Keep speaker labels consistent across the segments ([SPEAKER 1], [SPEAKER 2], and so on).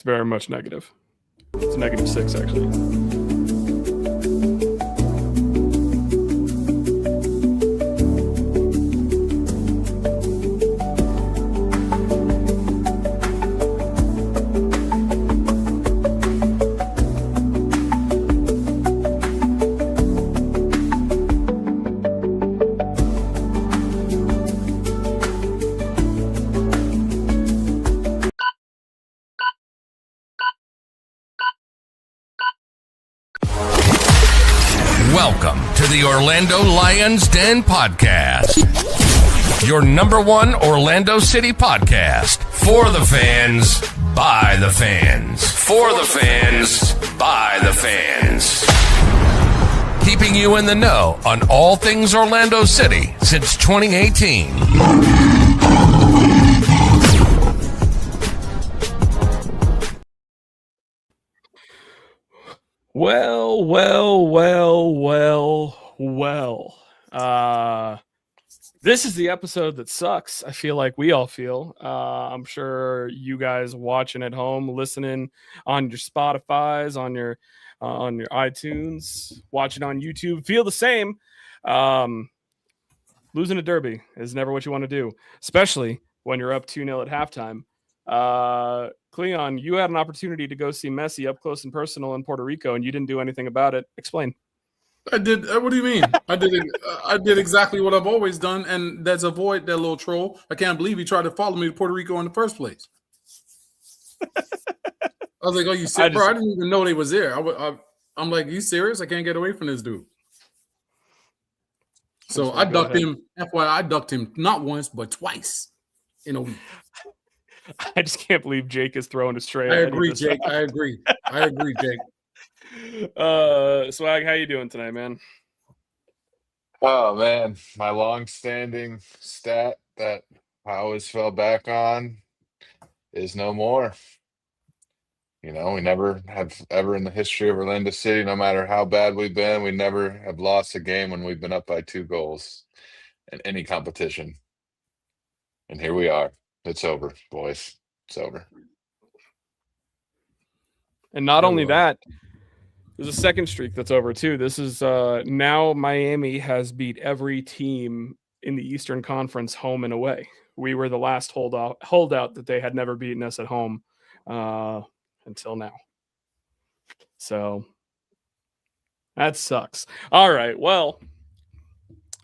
[SPEAKER 1] It's very much negative. It's -6, actually.
[SPEAKER 2] Welcome to the Orlando Lions Den Podcast, your #1 Orlando City podcast. For the fans, by the fans. For the fans, by the fans. Keeping you in the know on all things Orlando City since 2018.
[SPEAKER 1] Well. This is the episode that sucks. I feel like we all feel. I'm sure you guys watching at home, listening on your Spotify's, on your iTunes, watching on YouTube, feel the same. Losing a derby is never what you want to do, especially when you're up 2-0 at halftime. Cleon, you had an opportunity to go see Messi up close and personal in Puerto Rico, and you didn't do anything about it. Explain.
[SPEAKER 3] I did. What do you mean? I did exactly what I've always done, and that's avoid that little troll. I can't believe he tried to follow me to Puerto Rico in the first place. I was like, "Oh, you serious, bro? I didn't even know they was there." I'm like, "You serious? I can't get away from this dude." So I ducked him. FYI, I ducked him not once but twice in a week.
[SPEAKER 1] I just can't believe Jake is throwing a stray.
[SPEAKER 3] I agree, Jake. I agree, Jake.
[SPEAKER 1] Swag, how you doing tonight, man?
[SPEAKER 4] Oh man, my long-standing stat that I always fell back on is no more. You know, we never have ever in the history of Orlando City, no matter how bad we've been, we never have lost a game when we've been up by 2 goals in any competition. And here we are. It's over, boys. It's over.
[SPEAKER 1] And not only that, there's a second streak that's over too. This is now Miami has beat every team in the Eastern Conference home and away. We were the last holdout that they had never beaten us at home until now. So that sucks. All right, well,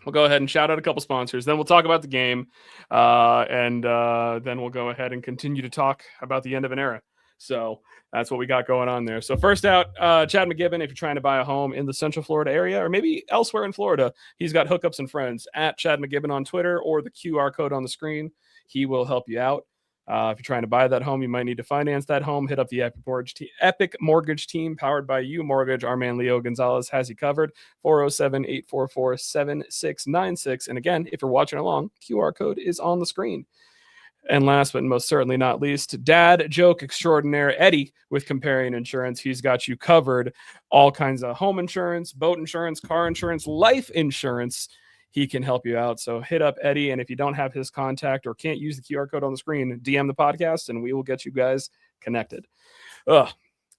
[SPEAKER 1] we'll go ahead and shout out a couple sponsors. Then we'll talk about the game, and then we'll go ahead and continue to talk about the end of an era. So that's what we got going on there. So first out, Chad McGibbon, if you're trying to buy a home in the Central Florida area or maybe elsewhere in Florida, he's got hookups and friends at Chad McGibbon on Twitter or the QR code on the screen. He will help you out. If you're trying to buy that home, you might need to finance that home. Hit up the Epic Mortgage team powered by You Mortgage. Our man Leo Gonzalez has you covered. 407-844-7696. And again, if you're watching along, QR code is on the screen. And last but most certainly not least, dad joke extraordinaire Eddie with Comparing Insurance. He's got you covered. All kinds of home insurance, boat insurance, car insurance, life insurance. He can help you out. So hit up Eddie. And if you don't have his contact or can't use the QR code on the screen, DM the podcast and we will get you guys connected.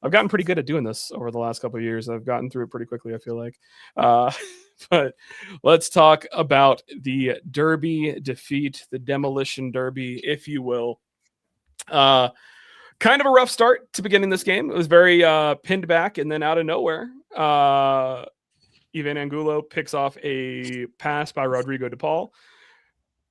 [SPEAKER 1] I've gotten pretty good at doing this over the last couple of years. I've gotten through it pretty quickly, I feel like. But let's talk about the Derby defeat, the Demolition Derby, if you will. Kind of a rough start to beginning this game. It was very pinned back, and then out of nowhere, Ivan Angulo picks off a pass by Rodrigo De Paul.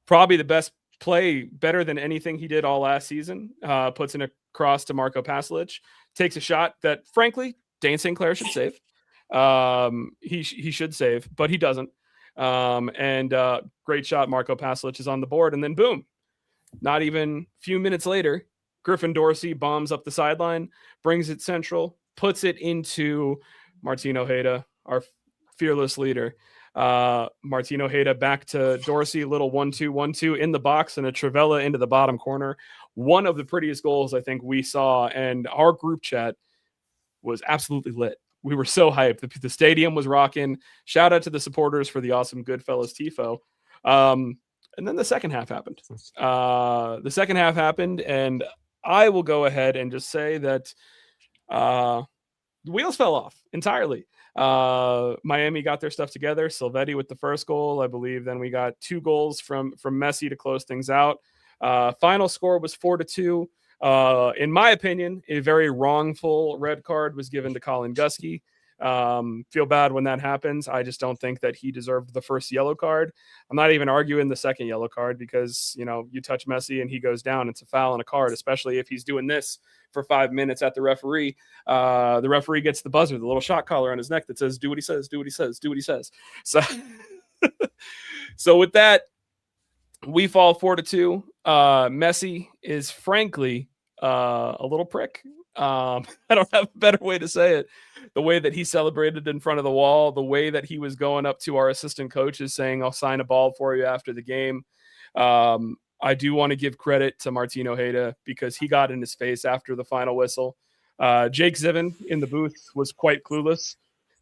[SPEAKER 1] Probably the best play, better than anything he did all last season. Puts in a cross to Marco Pasalic. Takes a shot that, frankly, Dane St. Clair should save. He should save, but he doesn't. Great shot. Marco Pasalic is on the board, and then boom, not even a few minutes later, Griffin Dorsey bombs up the sideline, brings it central, puts it into Martin Ojeda, our fearless leader. Martin Ojeda back to Dorsey, little 1-2-1-2 in the box, and a Trivella into the bottom corner. One of the prettiest goals I think we saw, and our group chat was absolutely lit. We were so hyped. The stadium was rocking. Shout out to the supporters for the awesome Goodfellas tifo. And then the second half happened. And I will go ahead and just say that the wheels fell off entirely. Miami got their stuff together. Silvetti with the first goal, I believe. Then we got 2 goals from Messi to close things out. Final score was 4-2. In my opinion, a very wrongful red card was given to Colin Gusky. Feel bad when that happens. I just don't think that he deserved the first yellow card. I'm not even arguing the second yellow card because, you touch Messi and he goes down. It's a foul and a card, especially if he's doing this for 5 minutes at the referee. The referee gets the buzzer, the little shot collar on his neck that says, do what he says, do what he says, do what he says. So, so with that, we fall 4-2. Messi is frankly a little prick. I don't have a better way to say it. The way that he celebrated in front of the wall, the way that he was going up to our assistant coaches saying, I'll sign a ball for you after the game. I do want to give credit to Martin Ojeda because he got in his face after the final whistle. Jake Zivin in the booth was quite clueless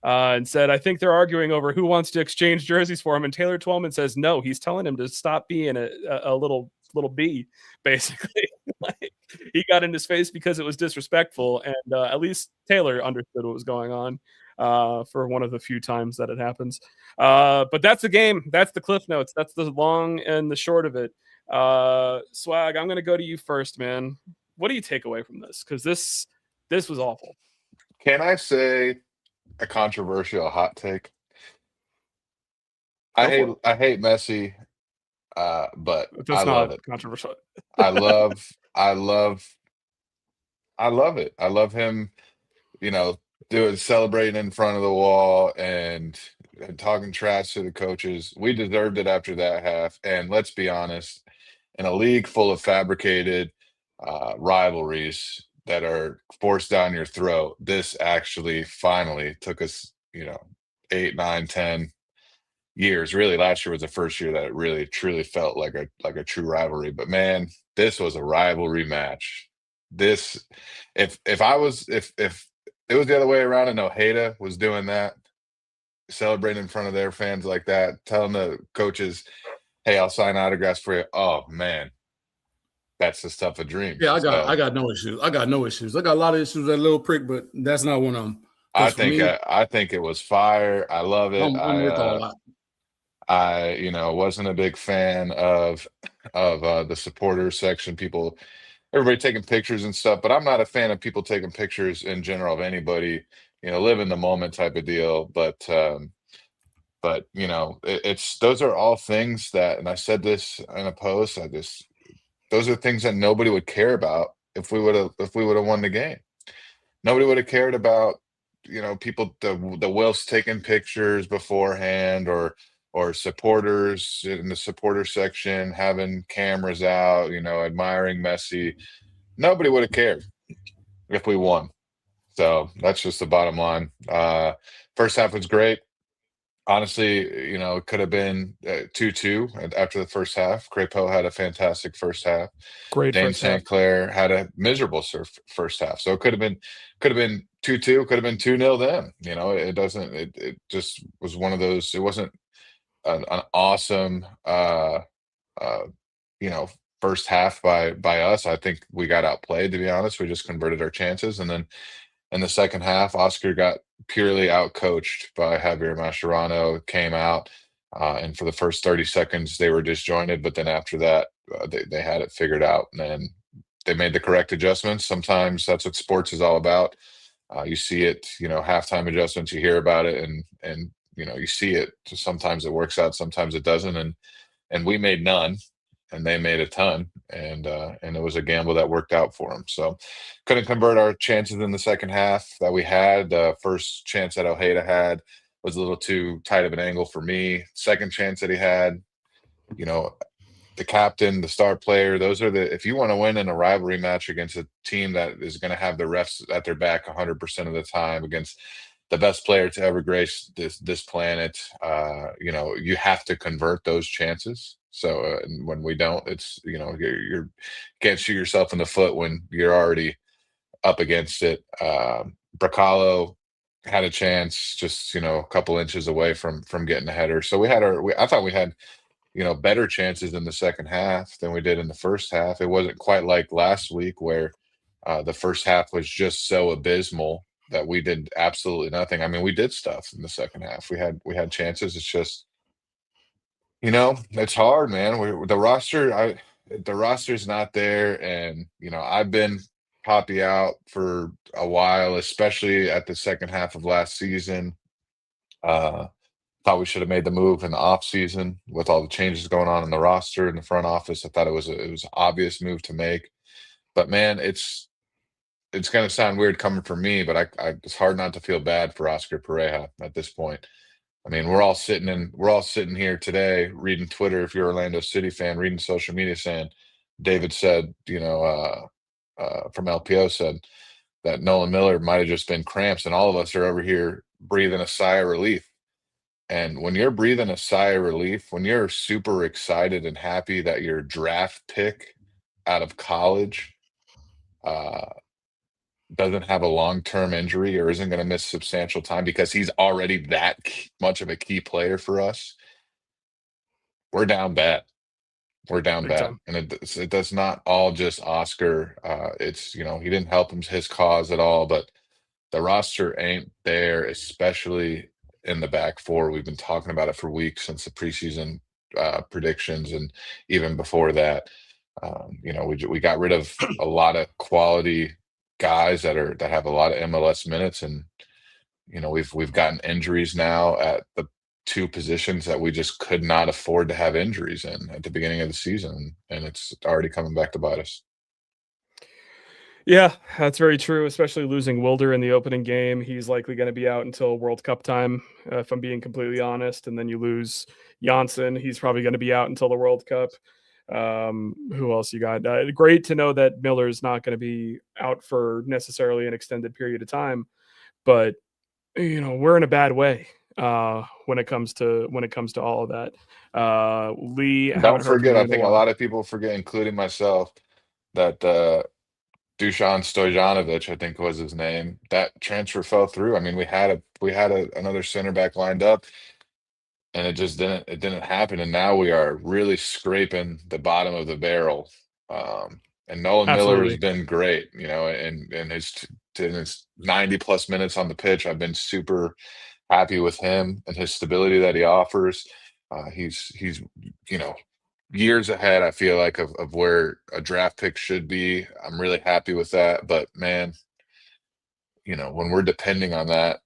[SPEAKER 1] and said, I think they're arguing over who wants to exchange jerseys for him. And Taylor Twellman says, no, he's telling him to stop being a little bee, basically. Like, he got in his face because it was disrespectful. And at least Taylor understood what was going on for one of the few times that it happens. But that's the game. That's the Cliff Notes. That's the long and the short of it. Swag, I'm going to go to you first, man. What do you take away from this? Because this was awful.
[SPEAKER 4] Can I say a controversial hot take?
[SPEAKER 1] Go
[SPEAKER 4] I hate
[SPEAKER 1] for it.
[SPEAKER 4] I hate Messi, but
[SPEAKER 1] That's
[SPEAKER 4] I
[SPEAKER 1] not
[SPEAKER 4] love it.
[SPEAKER 1] controversial.
[SPEAKER 4] I love it. I love him, celebrating in front of the wall and talking trash to the coaches. We deserved it after that half. And let's be honest, in a league full of fabricated rivalries that are forced down your throat, this actually finally took us, 8, 9, 10 years. Really, last year was the first year that it really truly felt like a true rivalry. But man, this was a rivalry match. This, if it was the other way around and Ojeda was doing that, celebrating in front of their fans like that, telling the coaches, "Hey, I'll sign autographs for you." Oh man, that's the stuff of dreams.
[SPEAKER 3] Yeah, I got no issues. I got no issues. I got a lot of issues with that little prick, but that's not one of them.
[SPEAKER 4] I think it was fire. I love it.
[SPEAKER 3] I'm with all that.
[SPEAKER 4] I wasn't a big fan of the supporter section. Everybody taking pictures and stuff, but I'm not a fan of people taking pictures in general of anybody. Live in the moment type of deal. But it's those are all things that, and I said this in a post. Those are things that nobody would care about if we would have won the game. Nobody would have cared about people the Wilfs taking pictures beforehand or supporters in the supporter section having cameras out, admiring Messi. Nobody would have cared if we won. So that's just the bottom line. First half was great. Honestly, it could have been 2-2 after the first half. Crepeau had a fantastic first half.
[SPEAKER 1] Great
[SPEAKER 4] Dane
[SPEAKER 1] first half.
[SPEAKER 4] St. Clair had a miserable first half. So it could have been 2-2, could have been 2-0 then. It just was one of those. It wasn't an awesome first half by us. I think we got outplayed, to be honest. We just converted our chances, and then in the second half, Oscar got purely outcoached by Javier Mascherano. Came out, and for the first 30 seconds they were disjointed, but then after that they had it figured out, and they made the correct adjustments. Sometimes that's what sports is all about. You see it, halftime adjustments. You hear about it, and you see it. So sometimes it works out, sometimes it doesn't, and we made none, and they made a ton, and it was a gamble that worked out for them. So couldn't convert our chances in the second half that we had. The first chance that Ojeda had was a little too tight of an angle for me. Second chance that he had, the captain, the star player, if you want to win in a rivalry match against a team that is going to have the refs at their back 100% of the time, against the best player to ever grace this planet, you have to convert those chances. So when we don't, it's you can't shoot yourself in the foot when you're already up against it. Bracalo had a chance, just a couple inches away from getting a header. So I thought we had better chances in the second half than we did in the first half. It wasn't quite like last week where the first half was just so abysmal that we did absolutely nothing. I mean, we did stuff in the second half. We had chances. It's just, it's hard, man. The roster's not there, and I've been Poppy out for a while, especially at the second half of last season. Thought we should have made the move in the off season with all the changes going on in the roster and the front office. I thought it was an obvious move to make. But man, it's going to sound weird coming from me, but it's hard not to feel bad for Oscar Pereja at this point. I mean, we're all sitting here today reading Twitter. If you're an Orlando City fan, reading social media saying, David said, from LPO said that Nolan Miller might have just been cramps, and all of us are over here breathing a sigh of relief. And when you're breathing a sigh of relief, when you're super excited and happy that your draft pick out of college doesn't have a long-term injury or isn't going to miss substantial time because he's already that much of a key player for us, we're down bad. We're down
[SPEAKER 1] Big
[SPEAKER 4] bad.
[SPEAKER 1] time.
[SPEAKER 4] And it does not all just Oscar. It's, he didn't help his cause at all, but the roster ain't there, especially in the back four. We've been talking about it for weeks since the preseason predictions, and even before that. We got rid of a lot of quality guys that have a lot of MLS minutes, and we've gotten injuries now at the two positions that we just could not afford to have injuries in at the beginning of the season, and it's already coming back to bite us.
[SPEAKER 1] Yeah, that's very true, especially losing Wilder in the opening game. He's likely going to be out until World Cup time, if I'm being completely honest. And then you lose Janssen. He's probably going to be out until the World Cup. Who else you got? Great to know that Miller's not going to be out for necessarily an extended period of time. But, we're in a bad way when it comes to all of that. Lee,
[SPEAKER 4] Don't forget, I think a lot of people forget, including myself, that Dusan Stojanovic, I think was his name, that transfer fell through. I mean, we had another center back lined up, and it didn't happen. And now we are really scraping the bottom of the barrel. And Nolan Miller has been great, in his 90 plus minutes on the pitch. I've been super happy with him and his stability that he offers. He's years ahead, I feel like, of where a draft pick should be. I'm really happy with that. But man, when we're depending on that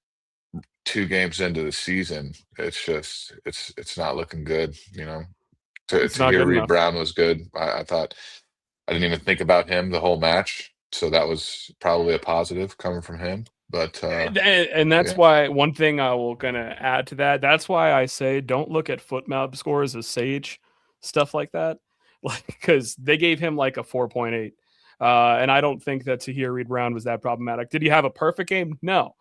[SPEAKER 4] 2 games into the season, it's not looking good. To hear Reed Brown was good. I thought, I didn't even think about him the whole match, so that was probably a positive coming from him. But
[SPEAKER 1] and that's why one thing I will gonna add to that. That's why I say don't look at FootMap scores as sage stuff like that, because they gave him like a 4.8, and I don't think that Tahir Reed Brown was that problematic. Did he have a perfect game? No,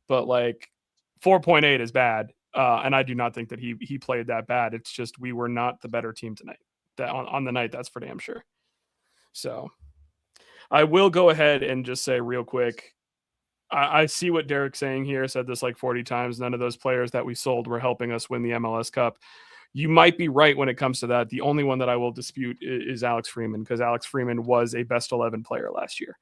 [SPEAKER 1] but 4.8 is bad, and I do not think that he played that bad. It's just we were not the better team tonight. That on the night, that's for damn sure. So I will go ahead and just say real quick, I see what Derek's saying here. Said this like 40 times. None of those players that we sold were helping us win the MLS Cup. You might be right when it comes to that. The only one that I will dispute is Alex Freeman, because Alex Freeman was a best 11 player last year.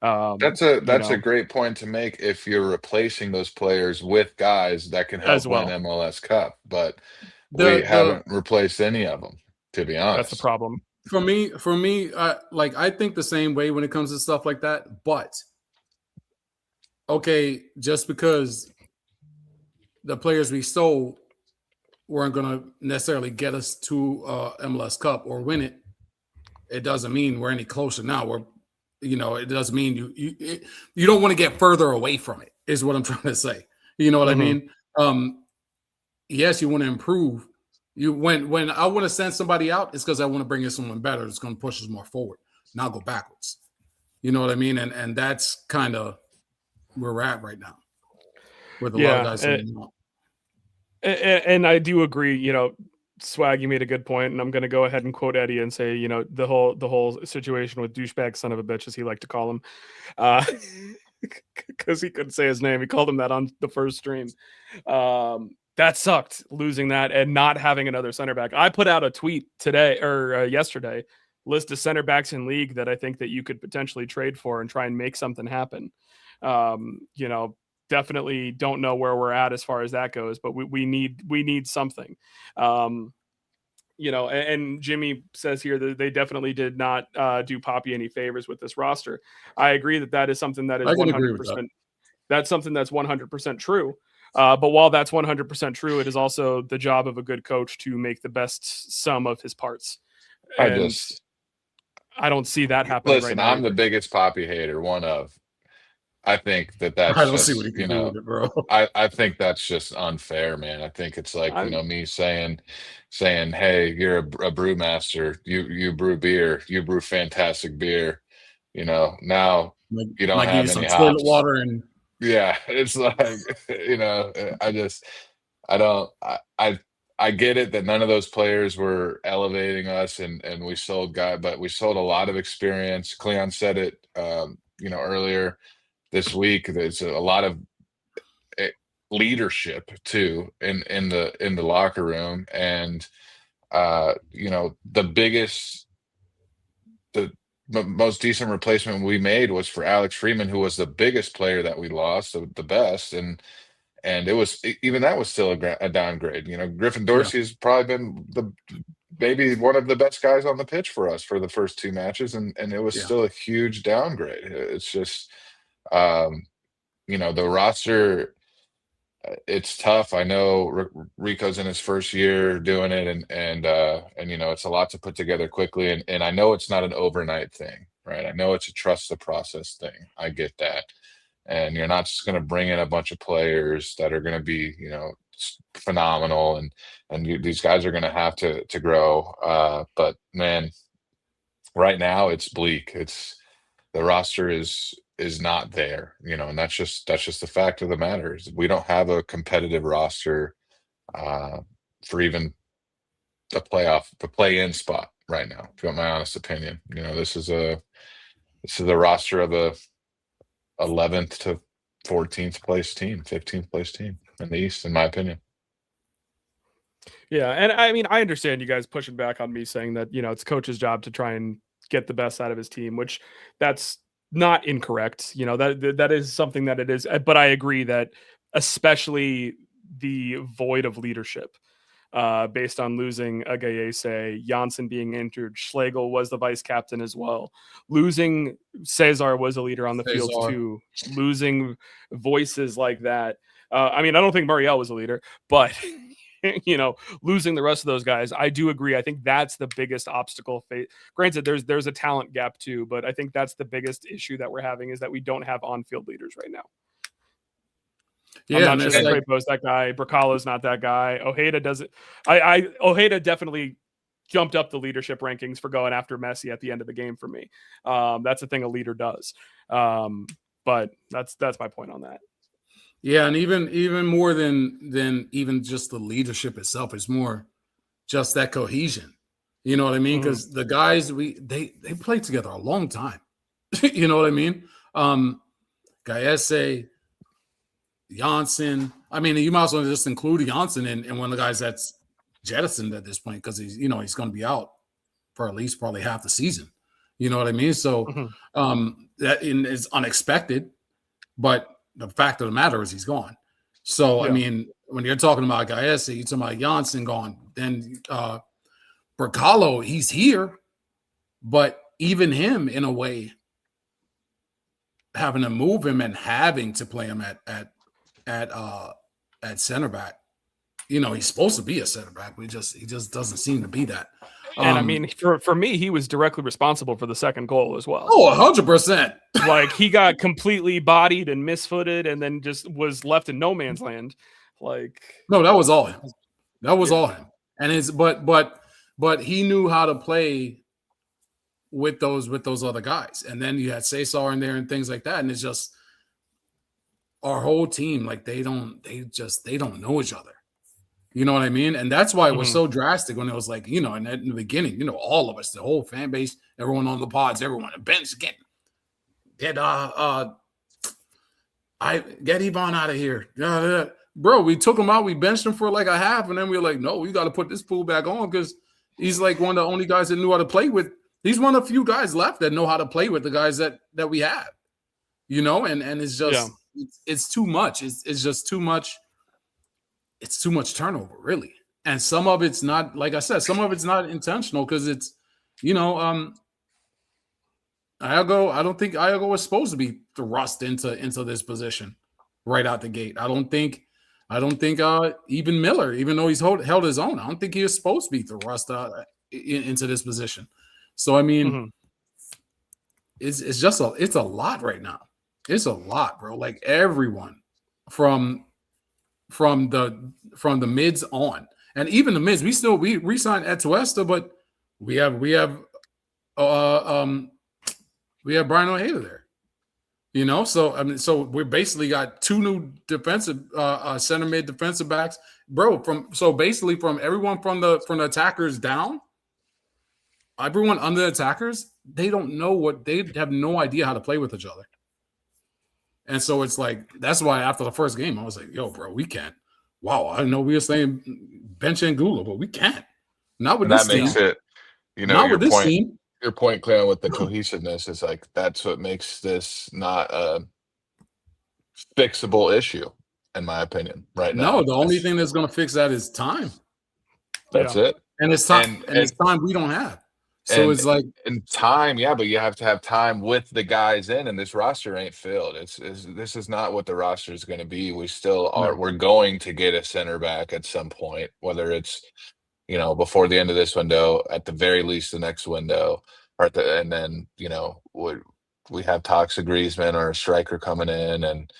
[SPEAKER 4] That's a great point to make if you're replacing those players with guys that can help win MLS Cup. But we haven't replaced any of them, to be honest.
[SPEAKER 1] That's the problem.
[SPEAKER 3] For me, I think the same way when it comes to stuff like that. But okay, just because the players we sold weren't going to necessarily get us to MLS Cup or win it, it doesn't mean we're any closer now. It doesn't mean you don't want to get further away from it, is what I'm trying to say. You know what I mean? Yes, you want to improve. When I want to send somebody out, it's because I want to bring in someone better that's going to push us more forward, not go backwards. You know what I mean? And that's kind of where we're at right now, with a lot of guys saying no.
[SPEAKER 1] And I do agree. Swag, you made a good point, and I'm going to go ahead and quote Eddie and say, the whole situation with douchebag son of a bitch, as he liked to call him, because he couldn't say his name. He called him that on the first stream. that sucked, losing that and not having another center back. I put out a tweet today or yesterday, list of center backs in league that I think that you could potentially trade for and try and make something happen. Definitely don't know where we're at as far as that goes, but we need something. And Jimmy says here that they definitely did not do Poppy any favors with this roster. I agree that is something that is 100%. That's something that's 100% true. But while that's 100% true, it is also the job of a good coach to make the best sum of his parts. And I don't see that happening.
[SPEAKER 4] Listen,
[SPEAKER 1] right now
[SPEAKER 4] I'm the biggest Poppy hater. I think that's
[SPEAKER 3] I don't
[SPEAKER 4] just,
[SPEAKER 3] see what he can do with it, bro.
[SPEAKER 4] I think that's just unfair, man. I think it's like, me saying, hey, you're a brewmaster. You brew beer. You brew fantastic beer. Now you don't have any hops.
[SPEAKER 3] Toilet water and
[SPEAKER 4] yeah, it's like, I get it that none of those players were elevating us and we sold but we sold a lot of experience. Cleon said it, earlier this week. There's a lot of leadership too in the locker room, and the most decent replacement we made was for Alex Freeman, who was the biggest player that we lost, the best, and it was, even that was still a downgrade. Griffin Dorsey has probably been maybe one of the best guys on the pitch for us for the first 2 matches, and it was still a huge downgrade. It's just the roster, it's tough. I know Rico's in his first year doing it, and it's a lot to put together quickly, and I know it's not an overnight thing, right? I know it's a trust the process thing. I get that. And you're not just going to bring in a bunch of players that are going to be, phenomenal, and these guys are going to have to grow. But man, right now it's bleak. The roster is not there, and that's just the fact of the matter. We don't have a competitive roster for even the play-in spot right now. If you want my honest opinion, this is a roster of a 11th to 14th place team, 15th place team in the East, in my opinion.
[SPEAKER 1] Yeah, and I mean, I understand you guys pushing back on me saying that, it's coach's job to try and get the best out of his team, which that's not incorrect. That is something that it is. But I agree that especially the void of leadership, based on losing Agayese, Janssen being injured, Schlegel was the vice captain as well. Losing Cesar was a leader on the field too. Losing voices like that. I don't think Muriel was a leader, but losing the rest of those guys, I do agree. I think that's the biggest obstacle. Granted, there's a talent gap too, but I think that's the biggest issue that we're having is that we don't have on-field leaders right now. Yeah, I'm not sure that Crepo's that guy. Bracalo's not that guy. Ojeda doesn't. Ojeda definitely jumped up the leadership rankings for going after Messi at the end of the game for me. That's the thing a leader does. But that's my point on that.
[SPEAKER 3] Yeah, and even more than even just the leadership itself, it's more just that cohesion. You know what I mean? Because the guys they played together a long time. You know what I mean? Gayese, Janssen. You might as well just include Janssen in one of the guys that's jettisoned at this point, because he's going to be out for at least probably half the season. You know what I mean? So that is unexpected, but the fact of the matter is he's gone. So, when you're talking about Gayese, you're talking about Janssen gone. Then Bracalo, he's here, but even him, in a way, having to move him and having to play him at center back. He's supposed to be a center back, but he just doesn't seem to be that.
[SPEAKER 1] And for me, he was directly responsible for the second goal as well.
[SPEAKER 3] Oh, 100%.
[SPEAKER 1] Like, he got completely bodied and misfooted and then just was left in no man's land.
[SPEAKER 3] No, that was all him. That was all him. And but he knew how to play with those other guys. And then you had Cesar in there and things like that. And it's just our whole team, they don't know each other. You know what I mean? And that's why it was so drastic when it was in the beginning, all of us, the whole fan base, everyone on the pods, everyone, the bench, get Ivan out of here. bro, we took him out. We benched him for like a half, and then we were like, no, we got to put this fool back on because he's like one of the only guys that knew how to play with. He's one of the few guys left that know how to play with the guys that we have, and it's just it's too much. It's just too much. It's too much turnover, really. And some of it's not, like I said, some of it's not intentional because it's, Iago, I don't think Iago was supposed to be thrust into this position right out the gate. I don't think even Miller, even though he's held his own, I don't think he was supposed to be thrust into this position. So, I mean, it's a lot right now. It's a lot, bro. Like everyone from the mids on, and even the mids, we re-signed Atuesta, but we have Brian Ojeda there. So I mean, so we basically got two new defensive center mid defensive backs, bro. From everyone from the attackers down, everyone under the attackers, they have no idea how to play with each other. And so it's like, that's why after the first game, I was like, yo, bro, we can't. Wow, I know we were saying bench and Gula, but we can't. Not with this team.
[SPEAKER 4] That makes it,
[SPEAKER 3] not with this team.
[SPEAKER 4] Your point, Cleon, with the cohesiveness is like, that's what makes this not a fixable issue, in my opinion, right now.
[SPEAKER 3] No, the only thing that's going to fix that is time.
[SPEAKER 4] That's it.
[SPEAKER 3] And it's time. And it's time we don't have. So it's like
[SPEAKER 4] in time, yeah, but you have to have time with the guys in, and this roster ain't filled. This is not what the roster is going to be. We still are. We're going to get a center back at some point, whether it's before the end of this window, at the very least the next window, and then we have talks of Griezmann or a striker coming in, and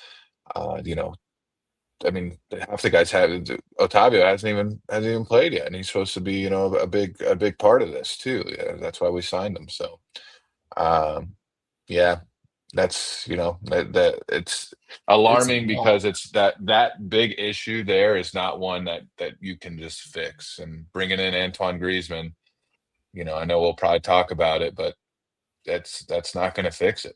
[SPEAKER 4] I mean, half the guys Otavio hasn't even played yet, and he's supposed to be, a big part of this too. Yeah, that's why we signed him. So, yeah, that's that it's alarming because it's that big issue there is not one that you can just fix. And bringing in Antoine Griezmann, I know we'll probably talk about it, but that's not going to fix it.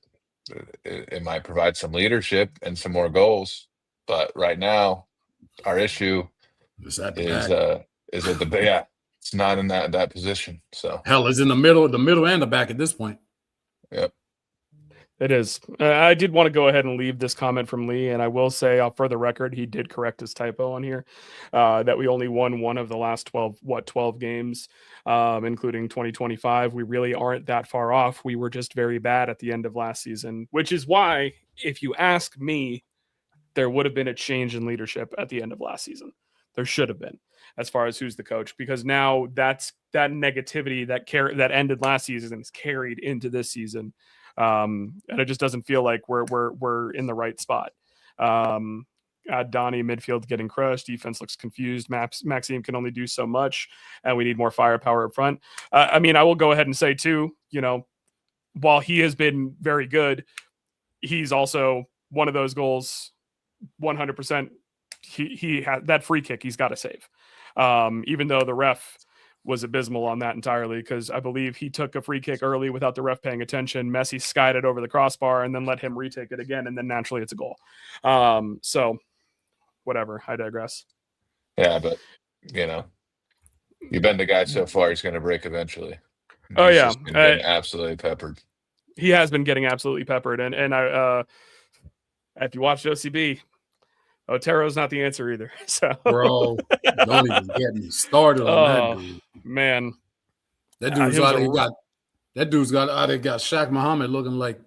[SPEAKER 4] It might provide some leadership and some more goals. But right now, our issue is at the back. Yeah, it's not in that position. So
[SPEAKER 3] hell, it's in the middle and the back at this point.
[SPEAKER 4] Yep,
[SPEAKER 1] it is. I did want to go ahead and leave this comment from Lee, and I will say, for the record, he did correct his typo on here. That we only won one of the last 12 games, including 2025. We really aren't that far off. We were just very bad at the end of last season, which is why, if you ask me, there would have been a change in leadership at the end of last season. There should have been, as far as who's the coach, because now that negativity that ended last season is carried into this season, and it just doesn't feel like we're in the right spot. Donnie midfield getting crushed, defense looks confused. Maxime can only do so much, and we need more firepower up front. I mean, I will go ahead and say too, while he has been very good, he's also one of those goals. 100%, he had that free kick he's got to save, even though the ref was abysmal on that entirely, because I believe he took a free kick early without the ref paying attention. Messi skied it over the crossbar and then let him retake it again, and then naturally it's a goal. So whatever, I digress.
[SPEAKER 4] Yeah, but you've been the guy so far, he's going to break eventually.
[SPEAKER 1] Oh yeah,
[SPEAKER 4] he's been absolutely peppered.
[SPEAKER 1] He has been getting absolutely peppered, and I if you watch OCB, Otero's not the answer either. So,
[SPEAKER 3] bro, don't even get me started on that dude.
[SPEAKER 1] Man,
[SPEAKER 3] that dude's got Shaq Muhammad looking like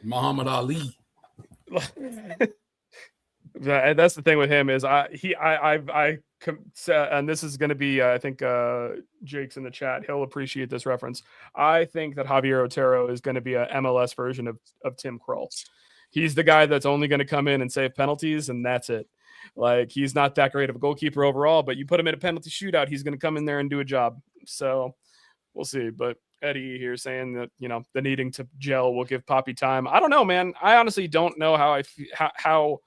[SPEAKER 3] Muhammad Ali.
[SPEAKER 1] That's the thing with him is and this is going to be I think Jake's in the chat. He'll appreciate this reference. I think that Javier Otero is going to be a MLS version of Tim Krul. He's the guy that's only going to come in and save penalties, and that's it. Like, he's not that great of a goalkeeper overall, but you put him in a penalty shootout, he's going to come in there and do a job. So we'll see. But Eddie here saying that, the needing to gel will give Poppy time. I don't know, man. I honestly don't know how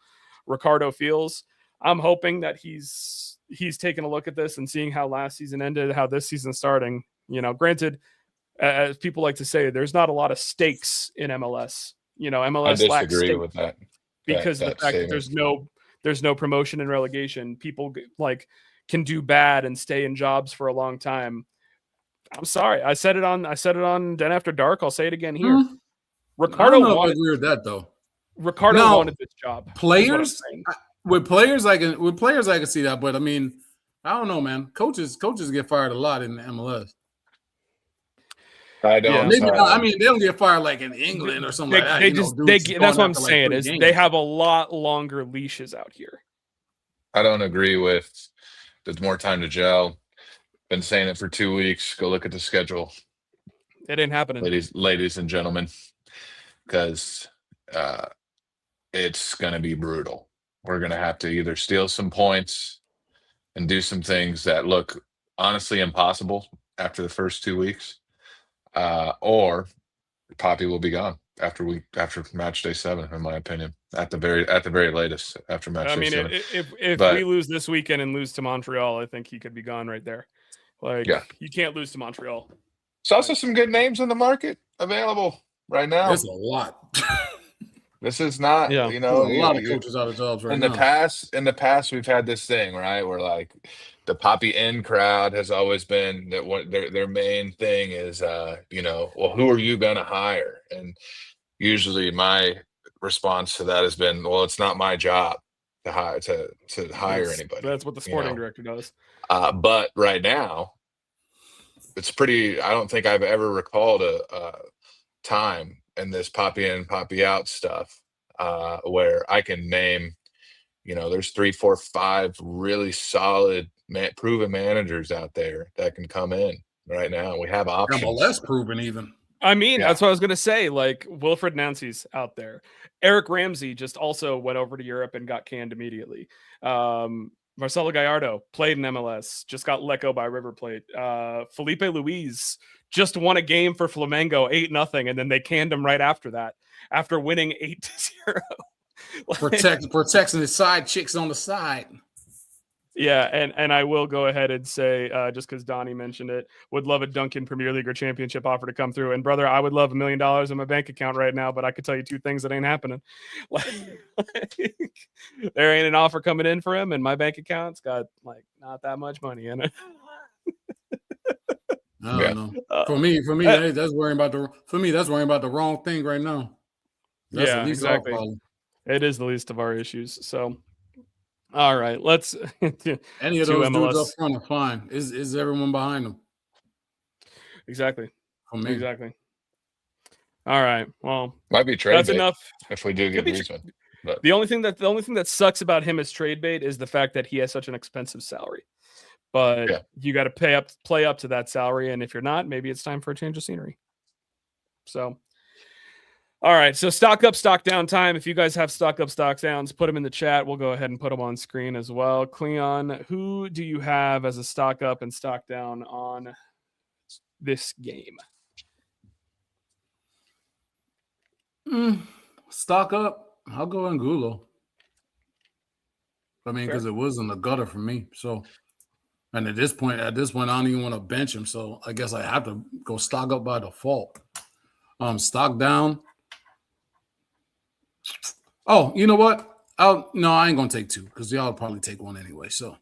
[SPEAKER 1] Ricardo feels. I'm hoping that he's taking a look at this and seeing how last season ended, how this season's starting. Granted, as people like to say, there's not a lot of stakes in MLS. MLS
[SPEAKER 4] I
[SPEAKER 1] lacks
[SPEAKER 4] disagree with that
[SPEAKER 1] because of the fact that there's no promotion and relegation. People like can do bad and stay in jobs for a long time. I'm sorry. I said it on Den After Dark. I'll say it again here.
[SPEAKER 3] I
[SPEAKER 1] Ricardo
[SPEAKER 3] don't know if I
[SPEAKER 1] wanted
[SPEAKER 3] agree with that though.
[SPEAKER 1] Ricardo
[SPEAKER 3] Now,
[SPEAKER 1] wanted this job. is what I'm
[SPEAKER 3] Players
[SPEAKER 1] saying.
[SPEAKER 3] with players I can see that, but I mean, I don't know, man. Coaches get fired a lot in the MLS.
[SPEAKER 4] I don't.
[SPEAKER 3] Maybe I mean they don't get fired like in England or something like that.
[SPEAKER 1] They just
[SPEAKER 3] dudes
[SPEAKER 1] that's
[SPEAKER 3] going
[SPEAKER 1] what I'm
[SPEAKER 3] after, like,
[SPEAKER 1] saying
[SPEAKER 3] 3
[SPEAKER 1] is
[SPEAKER 3] games.
[SPEAKER 1] they have a lot longer leashes out here.
[SPEAKER 4] I don't agree with there's more time to gel. Been saying it for 2 weeks. Go look at the schedule,
[SPEAKER 1] It ain't happening.
[SPEAKER 4] ladies and gentlemen, because it's going to be brutal. We're going to have to either steal some points and do some things that look honestly impossible after the first 2 weeks, or Poppy will be gone after match day 7, in my opinion. At the very latest after match day 7.
[SPEAKER 1] If we lose this weekend and lose to Montreal, I think he could be gone right there. Like, you can't lose to Montreal.
[SPEAKER 4] There's also some good names in the market available right now.
[SPEAKER 3] There's a lot.
[SPEAKER 4] This is not,
[SPEAKER 3] There's a lot of coaches out of jobs right now.
[SPEAKER 4] In the past, we've had this thing, right, where like the Poppy in crowd has always been that what their main thing is, well, who are you going to hire? And usually my response to that has been, well, it's not my job to hire anybody.
[SPEAKER 1] That's what the sporting director does.
[SPEAKER 4] But right now, it's pretty. I don't think I've ever recalled a time in this Poppy in, Poppy out stuff where I can name, there's 3, 4, 5 really solid proven managers out there that can come in right now. We have options.
[SPEAKER 3] MLS proven even.
[SPEAKER 1] I mean, that's what I was going to say. Like, Wilfred Nancy's out there. Eric Ramsey just also went over to Europe and got canned immediately. Marcelo Gallardo played in MLS, just got let go by River Plate. Felipe Luis just won a game for Flamengo 8-0, and then they canned him right after that, after winning 8-0.
[SPEAKER 3] Protecting his side chicks on the side.
[SPEAKER 1] Yeah, and I will go ahead and say, just because Donnie mentioned it, would love a Duncan Premier League or Championship offer to come through. And brother, I would love $1 million in my bank account right now, but I could tell you 2 things that ain't happening. There ain't an offer coming in for him, and my bank account's got like not that much money in it.
[SPEAKER 3] I don't know. For me, that's worrying about the wrong thing right now. That's the least
[SPEAKER 1] exactly.
[SPEAKER 3] of our problem.
[SPEAKER 1] It is the least of our issues. So. All right, let's.
[SPEAKER 3] Any of those dudes up front are fine. Is everyone behind them?
[SPEAKER 1] Exactly.
[SPEAKER 3] For me.
[SPEAKER 1] Exactly. All right. Well,
[SPEAKER 4] might be trade.
[SPEAKER 1] That's
[SPEAKER 4] bait
[SPEAKER 1] enough.
[SPEAKER 4] If we do get Griezmann. But
[SPEAKER 1] the only thing that sucks about him as trade bait is the fact that he has such an expensive salary. But you got to play up to that salary, and if you're not, maybe it's time for a change of scenery. So. All right, so stock up, stock down time. If you guys have stock up, stock downs, put them in the chat. We'll go ahead and put them on screen as well. Cleon, who do you have as a stock up and stock down on this game?
[SPEAKER 3] Stock up. I'll go Angulo. I mean, because it was in the gutter for me. So, and at this point, I don't even want to bench him. So I guess I have to go stock up by default. Stock down. Oh, you know what? I ain't gonna take 2 because y'all will probably take 1 anyway. So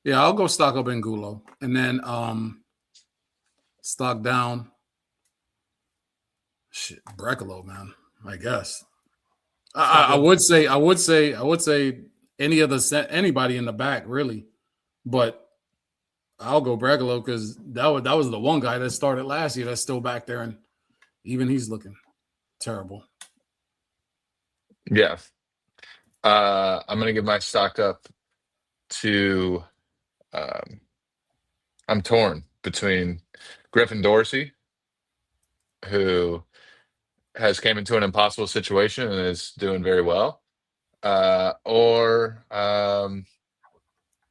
[SPEAKER 3] yeah, I'll go stock up Angulo and then stock down. Shit, Brekalo, man. I guess. I would say anybody in the back really, but I'll go Brekalo because that was the one guy that started last year that's still back there, and even he's looking terrible.
[SPEAKER 4] Yeah. I'm going to give my stock up to I'm torn between Griffin Dorsey, who has came into an impossible situation and is doing very well, or Colin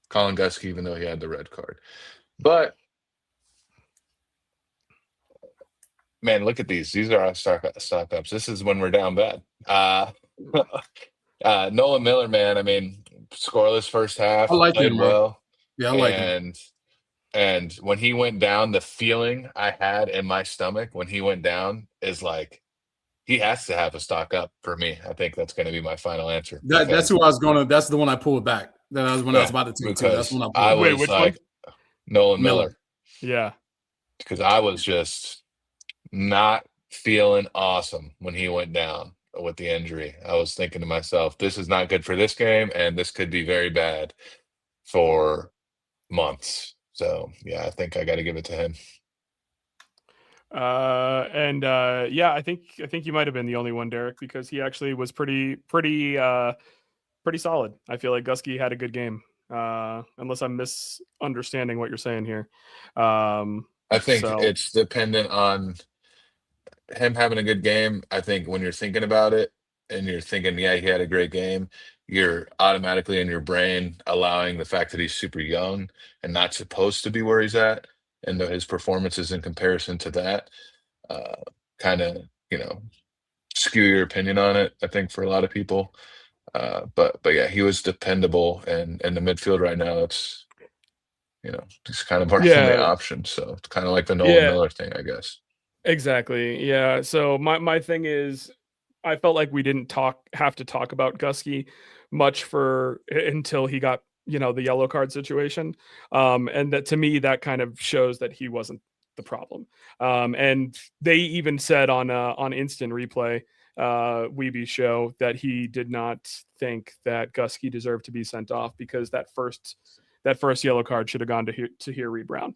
[SPEAKER 4] Gusky, even though he had the red card. But man, look at these. These are our stock ups. This is when we're down bad. Nolan Miller, man. I mean, scoreless first half.
[SPEAKER 3] I like
[SPEAKER 4] played
[SPEAKER 3] him,
[SPEAKER 4] well.
[SPEAKER 3] Yeah, I like him.
[SPEAKER 4] And when he went down, the feeling I had in my stomach when he went down is like he has to have a stock up for me. I think that's going to be my final answer.
[SPEAKER 3] That's who I was going to. That's the one I pulled back. That was when I was about to take two. That's
[SPEAKER 4] because
[SPEAKER 3] when I
[SPEAKER 4] I
[SPEAKER 3] pulled.
[SPEAKER 1] Wait,
[SPEAKER 4] was
[SPEAKER 1] which
[SPEAKER 4] like
[SPEAKER 1] one?
[SPEAKER 4] Nolan
[SPEAKER 3] Miller.
[SPEAKER 4] Miller.
[SPEAKER 1] Yeah.
[SPEAKER 4] Because I was just not feeling awesome when he went down with the injury. I was thinking to myself, this is not good for this game, and this could be very bad for months. So yeah, I think I got to give it to him.
[SPEAKER 1] Yeah, I think you might have been the only one, Derek, because he actually was pretty solid. I feel like Gusky had a good game. Unless I'm misunderstanding what you're saying here.
[SPEAKER 4] I think it's dependent on him having a good game. I think when you're thinking about it and you're thinking, yeah, he had a great game, you're automatically in your brain allowing the fact that he's super young and not supposed to be where he's at, and his performances in comparison to that kind of, skew your opinion on it, I think, for a lot of people. But yeah, he was dependable, and in the midfield right now, it's he's kind of our only option. So it's kind of like the Nolan Miller thing, I guess.
[SPEAKER 1] Exactly. Yeah. So my thing is, I felt like we didn't have to talk about Gusky much until he got the yellow card situation, and that to me that kind of shows that he wasn't the problem. And they even said on instant replay, Weeby's show, that he did not think that Gusky deserved to be sent off because that first yellow card should have gone to Huey Brown.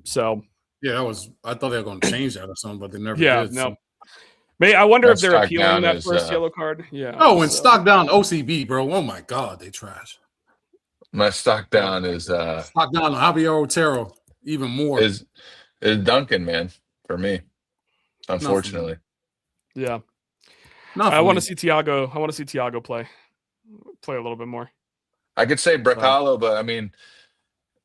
[SPEAKER 1] So
[SPEAKER 3] yeah, I thought they were going to change that or something, but they never did.
[SPEAKER 1] No.
[SPEAKER 3] So.
[SPEAKER 1] I wonder if they're appealing that first yellow card. Yeah.
[SPEAKER 3] Oh, and stock down OCB, bro. Oh my God, they trash.
[SPEAKER 4] My stock down is
[SPEAKER 3] stock down on Javier Otero even more.
[SPEAKER 4] Is Duncan, man, for me. Unfortunately.
[SPEAKER 1] For me. Yeah. I want to see Thiago. I want to see Thiago play a little bit more.
[SPEAKER 4] I could say Brecalo, but I mean,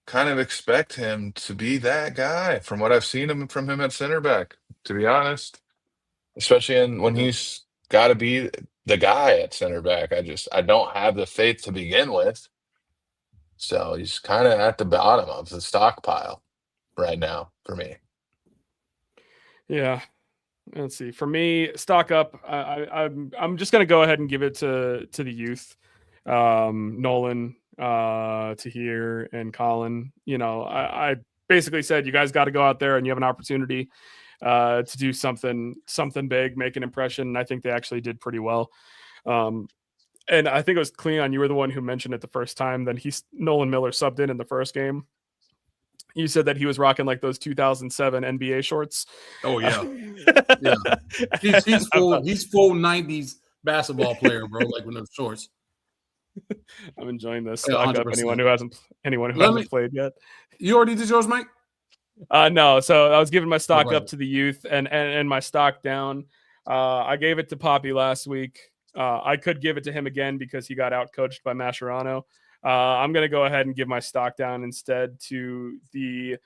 [SPEAKER 4] kind of expect him to be that guy from what I've seen from him at center back, to be honest. Especially when he's got to be the guy at center back. I don't have the faith to begin with. So he's kind of at the bottom of the stockpile right now for me.
[SPEAKER 1] Yeah. Let's see. For me, stock up. I'm just gonna go ahead and give it to the youth, Nolan, Tahir, and Colin. I basically said you guys got to go out there and you have an opportunity to do something big, make an impression. And I think they actually did pretty well. And I think it was Cleon, you were the one who mentioned it the first time. Then Nolan Miller subbed in the first game. You said that he was rocking like those 2007 NBA shorts.
[SPEAKER 3] Oh yeah, yeah. He's full 90s basketball player, bro. Like with those shorts.
[SPEAKER 1] I'm enjoying this. Stock up anyone who hasn't played yet.
[SPEAKER 3] You already did yours, Mike?
[SPEAKER 1] No. So I was giving my stock up to the youth and my stock down. I gave it to Poppy last week. I could give it to him again because he got outcoached by Mascherano. I'm going to go ahead and give my stock down instead to the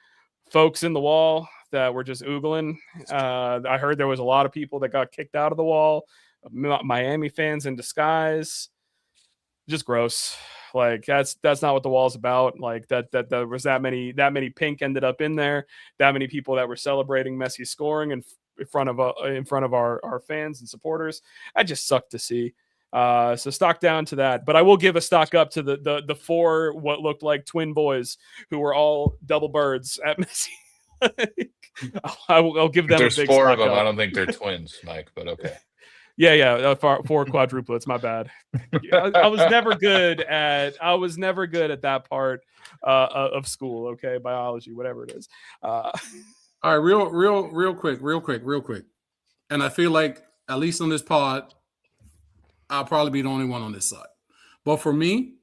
[SPEAKER 1] folks in the wall that were just oogling. I heard there was a lot of people that got kicked out of the wall. Miami fans in disguise. Just gross. Like that's not what the wall's about. Like that there was that many pink ended up in there. That many people that were celebrating Messi scoring in front of our fans and supporters. I just sucked to see. So stock down to that, but I will give a stock up to the four what looked like twin boys who were all double birds at Messi. I'll give them.
[SPEAKER 4] There's
[SPEAKER 1] a big
[SPEAKER 4] four of them.
[SPEAKER 1] Up.
[SPEAKER 4] I don't think they're twins, Mike, but okay.
[SPEAKER 1] Yeah, four quadruplets. My bad. I was never good at that part of school. Okay, biology, whatever it is.
[SPEAKER 3] All right, real quick. And I feel like at least on this pod, I'll probably be the only one on this side. But for me,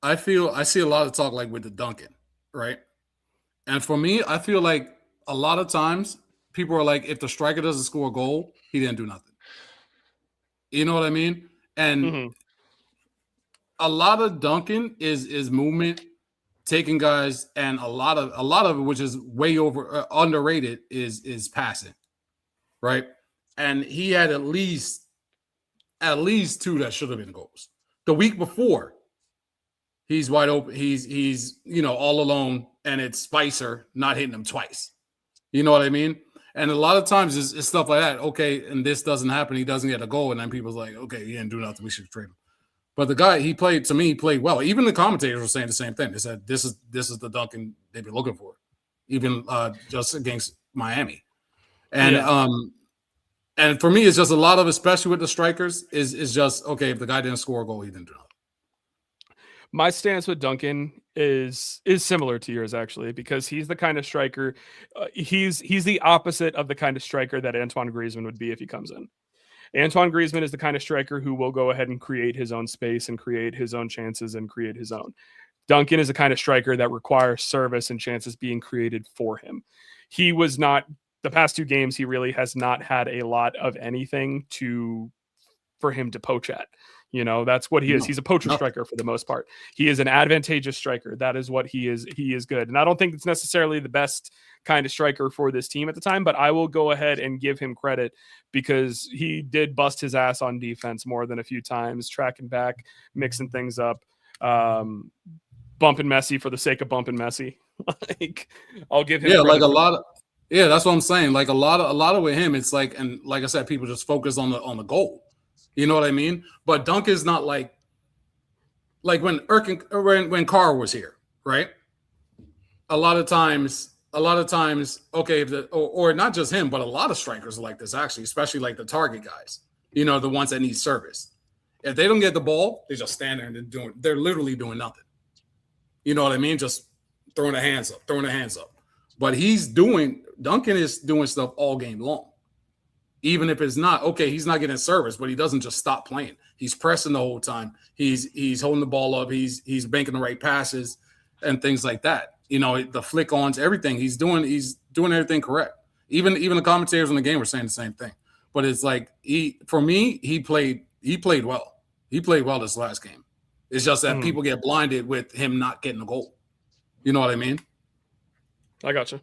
[SPEAKER 3] I see a lot of talk like with the Duncan, right? And for me, I feel like a lot of times people are like, if the striker doesn't score a goal, he didn't do nothing. You know what I mean? And a lot of Duncan is movement, taking guys, and a lot of it, which is way over underrated, is passing, right? And he had at least two that should have been goals. The week before, he's wide open. He's all alone, and it's Spicer not hitting him twice. You know what I mean? And a lot of times it's stuff like that. Okay, and this doesn't happen. He doesn't get a goal, and then people's like, okay, he didn't do nothing. We should trade him. But the guy, he played well. Even the commentators were saying the same thing. They said this is the Duncan they've been looking for, even just against Miami. And and for me, it's just a lot of, especially with the strikers, is just okay. If the guy didn't score a goal, he didn't do nothing.
[SPEAKER 1] My stance with Duncan is similar to yours, actually, because he's the kind of striker. He's the opposite of the kind of striker that Antoine Griezmann would be if he comes in. Antoine Griezmann is the kind of striker who will go ahead and create his own space and create his own chances and create his own. Duncan is the kind of striker that requires service and chances being created for him. He was not, the past 2 games, he really has not had a lot of anything for him to poach at. You know, that's what he is. He's a poacher striker for the most part. He is an advantageous striker. That is what he is. He is good. And I don't think it's necessarily the best kind of striker for this team at the time, but I will go ahead and give him credit because he did bust his ass on defense more than a few times, tracking back, mixing things up, bumping Messi for the sake of bumping Messi. Like, I'll give him
[SPEAKER 3] like a lot of, that's what I'm saying. Like a lot of with him, it's like, and like I said, people just focus on the goal. You know what I mean? But Dunk is not like when when Carr was here, right? A lot of times, okay, or not just him, but a lot of strikers are like this, actually, especially like the target guys, you know, the ones that need service. If they don't get the ball, they just stand there and they're literally doing nothing. You know what I mean? Just throwing the hands up. But Duncan is doing stuff all game long. Even if it's not, okay, he's not getting service, but he doesn't just stop playing. He's pressing the whole time. He's holding the ball up. He's banking the right passes and things like that. You know, the flick ons, everything. He's doing everything correct. Even the commentators in the game were saying the same thing. But it's like he played well. He played well this last game. It's just that people get blinded with him not getting a goal. You know what I mean?
[SPEAKER 1] I gotcha.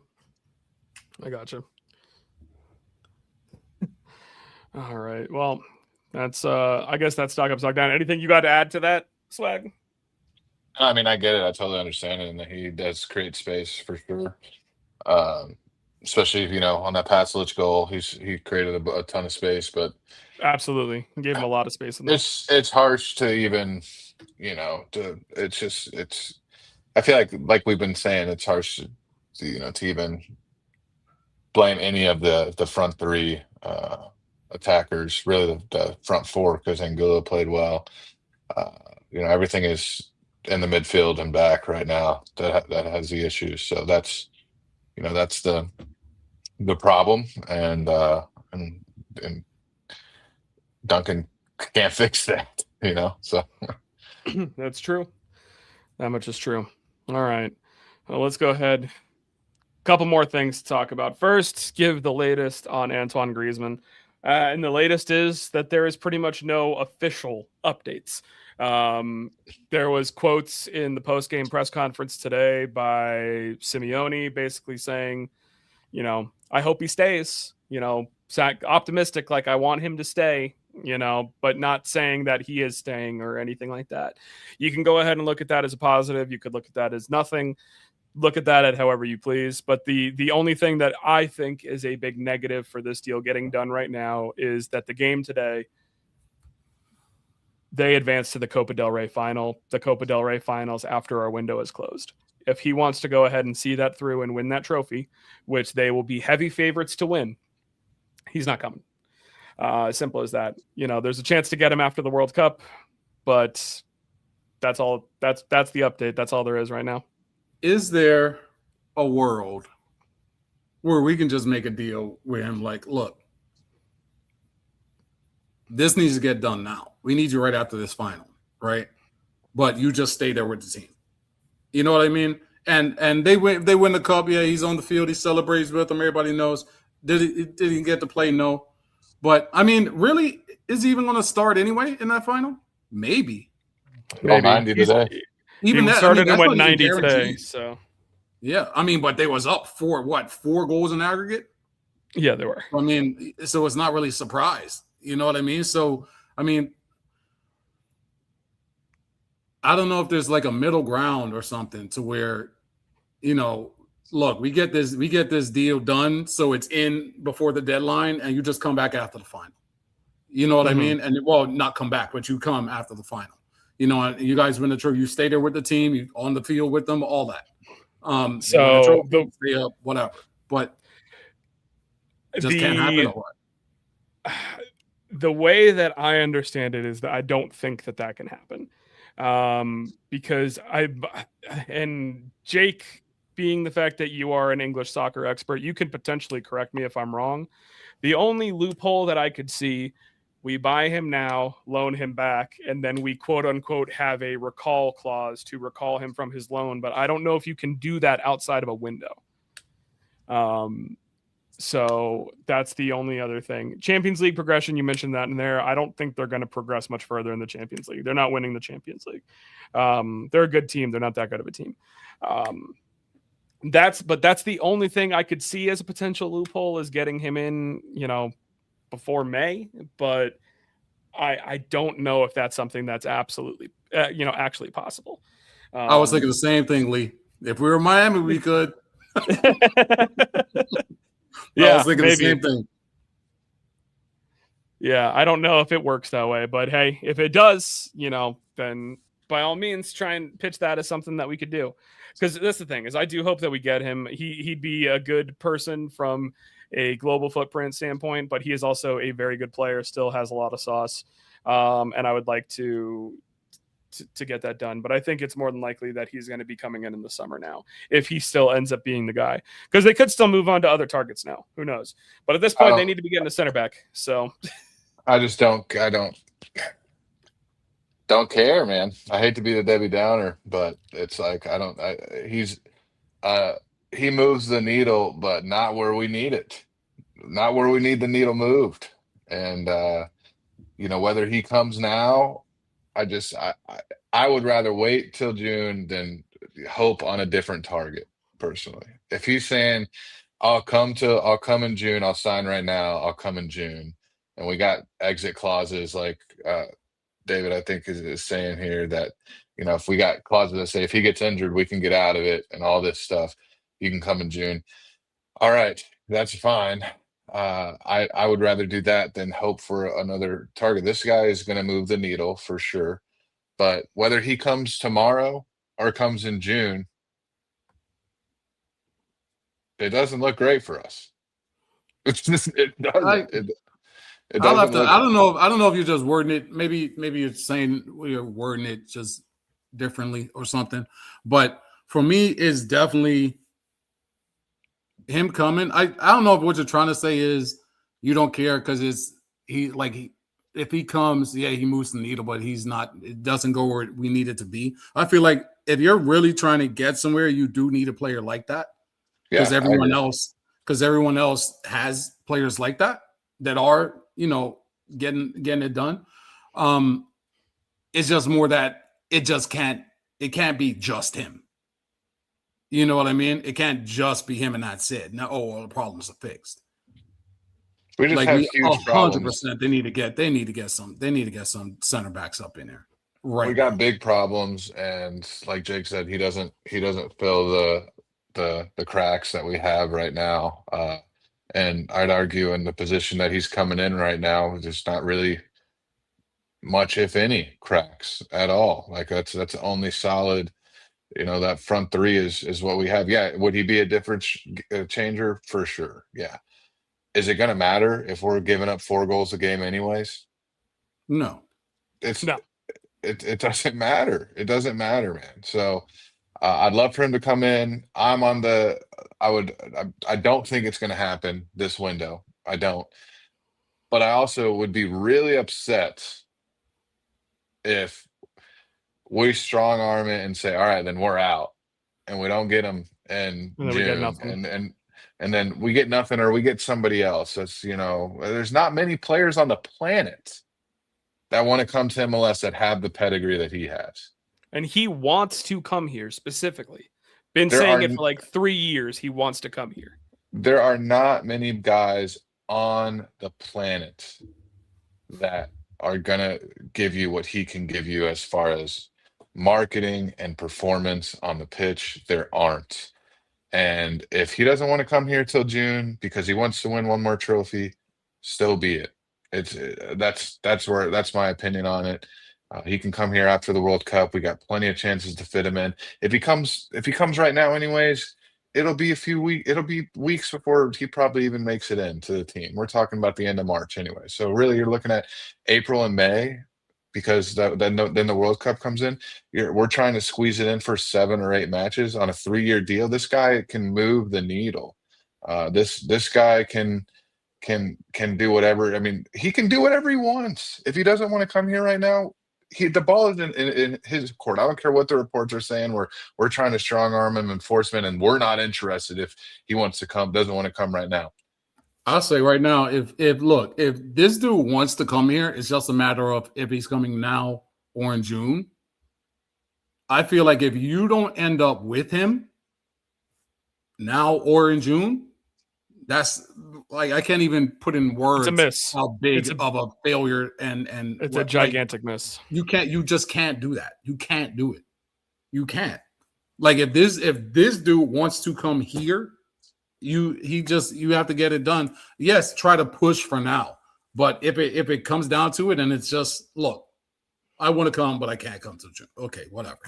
[SPEAKER 1] All right. Well, that's I guess that's stock up, stock down. Anything you got to add to that, Swag?
[SPEAKER 4] I mean, I get it. I totally understand it, and he does create space for sure. Especially if, you know, on that Paslic goal, he created a ton of space, but
[SPEAKER 1] absolutely he gave him a lot of space in there.
[SPEAKER 4] It's harsh to even, you know, it's I feel like we've been saying, it's harsh to you know, to even blame any of the front 3 attackers, really the front 4, because Angulo played well. You know, everything is in the midfield and back right now that has the issues. So that's, you know, that's the problem, and Duncan can't fix that, you know. So
[SPEAKER 1] that's true. That much is true. All right. Well, let's go ahead. Couple more things to talk about. First, give the latest on Antoine Griezmann. And the latest is that there is pretty much no official updates. There was quotes in the post-game press conference today by Simeone basically saying, you know, I hope he stays, you know, optimistic, like I want him to stay, you know, but not saying that he is staying or anything like that. You can go ahead and look at that as a positive. You could look at that as nothing. Look at that at however you please. But the only thing that I think is a big negative for this deal getting done right now is that the game today, they advanced to the Copa del Rey final. The Copa del Rey finals after our window is closed. If he wants to go ahead and see that through and win that trophy, which they will be heavy favorites to win, he's not coming. Simple as that. You know, there's a chance to get him after the World Cup, but that's all. That's the update. That's all there is right now.
[SPEAKER 3] Is there a world where we can just make a deal with him? Like, look, this needs to get done now. We need you right after this final, right? But you just stay there with the team. You know what I mean? And they win the cup. Yeah, he's on the field. He celebrates with them. Everybody knows. Did he get to play? No. But, I mean, really, is he even going to start anyway in that final? Maybe.
[SPEAKER 4] 90 today.
[SPEAKER 3] Even
[SPEAKER 1] he
[SPEAKER 3] that
[SPEAKER 1] started
[SPEAKER 3] and
[SPEAKER 1] went 90 today. So
[SPEAKER 3] yeah, I mean, but they was up 4 goals in aggregate.
[SPEAKER 1] Yeah, they were.
[SPEAKER 3] I mean, so it's not really a surprise. You know what I mean? So I mean, I don't know if there's like a middle ground or something to where, you know, look, we get this deal done, so it's in before the deadline, and you just come back after the final. You know what I mean? And well, not come back, but you come after the final. You know, and you guys win the trophy. You stay there with the team, you on the field with them, all that. You win the trophy, stay up, whatever. But it just can't happen. Or what?
[SPEAKER 1] The way that I understand it is that I don't think that can happen, because and Jake, being the fact that you are an English soccer expert, you can potentially correct me if I'm wrong. The only loophole that I could see, we buy him now, loan him back, and then we quote unquote have a recall clause to recall him from his loan. But I don't know if you can do that outside of a window. So that's the only other thing. Champions League progression, you mentioned that in there. I don't think they're going to progress much further in the Champions League. They're not winning the Champions League. They're a good team. They're not that good of a team. That's the only thing I could see as a potential loophole, is getting him in, before May. But I don't know if that's something that's absolutely, actually possible.
[SPEAKER 3] I was thinking the same thing, Lee. If we were Miami, we could.
[SPEAKER 1] Yeah,
[SPEAKER 3] I was thinking maybe the same thing.
[SPEAKER 1] Yeah, I don't know if it works that way, but hey, if it does, then by all means try and pitch that as something that we could do. Because that's the thing, is I do hope that we get him. He'd be a good person from a global footprint standpoint, but he is also a very good player, still has a lot of sauce. And I would like to get that done. But I think it's more than likely that he's going to be coming in the summer now, if he still ends up being the guy, because they could still move on to other targets now. Who knows? But at this point, they need to be getting a center back. So
[SPEAKER 4] I don't care, man. I hate to be the Debbie Downer, but it's like, he moves the needle, but not where we need it, not where we need the needle moved. And, whether he comes now, I would rather wait till June than hope on a different target, personally. If he's saying, I'll come in June, I'll sign right now, I'll come in June, and we got exit clauses like David, I think, is saying here that, if we got clauses that say if he gets injured, we can get out of it and all this stuff, you can come in June. All right, that's fine. I would rather do that than hope for another target. This guy is going to move the needle for sure. But whether he comes tomorrow or comes in June, it doesn't look great for us. It's just, it doesn't.
[SPEAKER 3] I don't know if you're just wording it. Maybe you're saying you're wording it just differently or something. But for me, it's definitely him coming. I don't know if what you're trying to say is you don't care because if he comes, yeah, he moves the needle, but it doesn't go where we need it to be. I feel like if you're really trying to get somewhere, you do need a player like that. Because everyone else has players like that are, getting it done. It's just more that it can't be just him. You know what I mean? It can't just be him and that's it. No, all the problems are fixed.
[SPEAKER 4] We just have huge problems.
[SPEAKER 3] 100%. They need to get some center backs up in there. Right.
[SPEAKER 4] We got big problems, and like Jake said, he doesn't fill the cracks that we have right now. And I'd argue in the position that he's coming in right now, there's not really much, if any, cracks at all. Like that's only solid. That front three is what we have. Yeah. Would he be a difference changer? For sure. Yeah. Is it going to matter if we're giving up 4 goals a game anyways?
[SPEAKER 3] No.
[SPEAKER 4] It doesn't matter. It doesn't matter, man. So I'd love for him to come in. I don't think it's going to happen this window. I don't. But I also would be really upset if we strong arm it and say, all right, then we're out, and we don't get him in June, and then we get nothing, or we get somebody else. That's, there's not many players on the planet that want to come to MLS that have the pedigree that he has.
[SPEAKER 1] And he wants to come here specifically. Been saying it for like 3 years. He wants to come here.
[SPEAKER 4] There are not many guys on the planet that are going to give you what he can give you as far as marketing and performance on the pitch. There aren't. And if he doesn't want to come here till June because he wants to win one more trophy, so be it. That's my opinion on it. He can come here after the World Cup. We got plenty of chances to fit him in. If he comes right now, anyways, it'll be weeks before he probably even makes it into the team. We're talking about the end of March anyway. So really, you're looking at April and May because then the World Cup comes in. We're trying to squeeze it in for 7 or 8 matches on a 3-year deal. This guy can move the needle. This guy can do whatever. I mean, he can do whatever he wants. If he doesn't want to come here right now, the ball is in his court. I don't care what the reports are saying. We're trying to strong arm him, enforcement, and we're not interested if he wants to come, doesn't want to come right now.
[SPEAKER 3] I'll say right now, if this dude wants to come here, it's just a matter of if he's coming now or in June. I feel like if you don't end up with him now or in June, that's like I can't even put in words
[SPEAKER 1] It's a miss.
[SPEAKER 3] How big of a failure and
[SPEAKER 1] it's a gigantic miss.
[SPEAKER 3] You just can't do that. You can't do it. You can't. Like if this dude wants to come here, you have to get it done. Yes, try to push for now. But if it comes down to it and it's just, look, I want to come, but I can't come to June. Okay, whatever.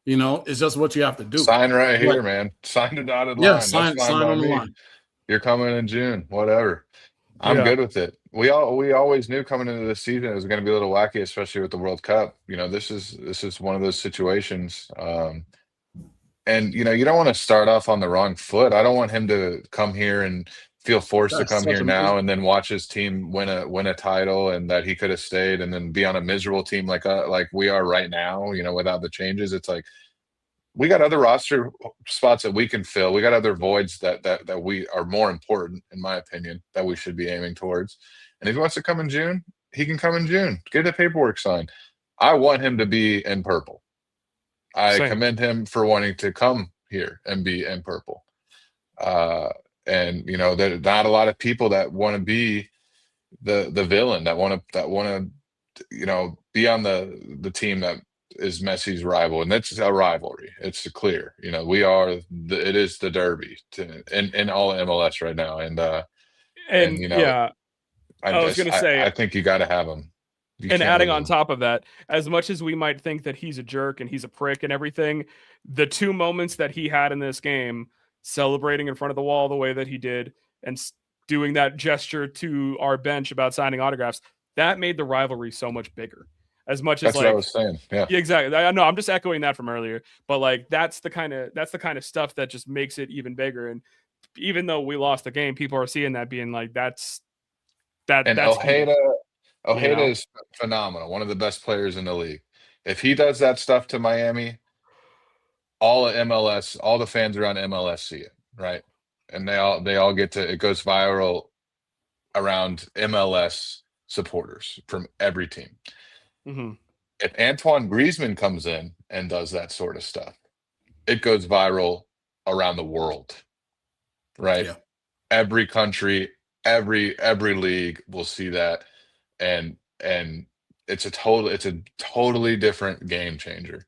[SPEAKER 3] It's just what you have to do.
[SPEAKER 4] Sign right here, man. Sign the dotted line.
[SPEAKER 3] Yeah, sign on the line.
[SPEAKER 4] You're coming in June, whatever. I'm good with it. We always knew coming into this season it was going to be a little wacky, especially with the World Cup. This is one of those situations. And you don't want to start off on the wrong foot. I don't want him to come here and feel forced to come here now and then watch his team win a title and that he could have stayed and then be on a miserable team like we are right now, without the changes. It's like we got other roster spots that we can fill. We got other voids that we are more important, in my opinion, that we should be aiming towards. And if he wants to come in June, he can come in June. Get the paperwork signed. I want him to be in purple. I commend him for wanting to come here and be in purple. And there's not a lot of people that want to be the villain, that want to be on the team that is Messi's rival, and that's a rivalry. It's clear. It is the derby in all MLS right now, I think you got to have him.
[SPEAKER 1] And adding on top of that, as much as we might think that he's a jerk and he's a prick and everything, the 2 moments that he had in this game, celebrating in front of the wall the way that he did and doing that gesture to our bench about signing autographs, that made the rivalry so much bigger. As much as
[SPEAKER 4] what I was saying. Yeah,
[SPEAKER 1] exactly. I know I'm just echoing that from earlier, but that's the kind of stuff that just makes it even bigger. And even though we lost the game, people are seeing that being like, that's. And
[SPEAKER 4] Ojeda is phenomenal. One of the best players in the league. If he does that stuff to Miami, all of MLS, all the fans around MLS see it, right? And they all get to, it goes viral around MLS supporters from every team.
[SPEAKER 1] Mm-hmm.
[SPEAKER 4] If Antoine Griezmann comes in and does that sort of stuff, it goes viral around the world, right?
[SPEAKER 3] Yeah.
[SPEAKER 4] Every country, every league will see that. And it's a totally different game changer.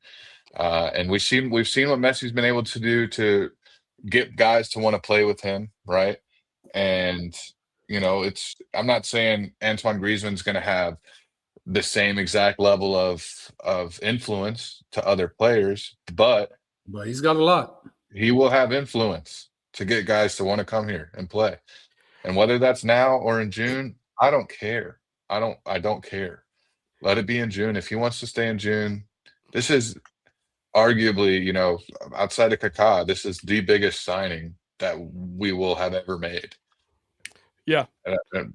[SPEAKER 4] And we've seen what Messi's been able to do to get guys to want to play with him, right? And I'm not saying Antoine Griezmann's going to have the same exact level of influence to other players, but
[SPEAKER 3] he's got a lot.
[SPEAKER 4] He will have influence to get guys to want to come here and play. And whether that's now or in June, I don't care. I don't care. Let it be in June. If he wants to stay in June, this is arguably, outside of Kaká, this is the biggest signing that we will have ever made.
[SPEAKER 1] Yeah.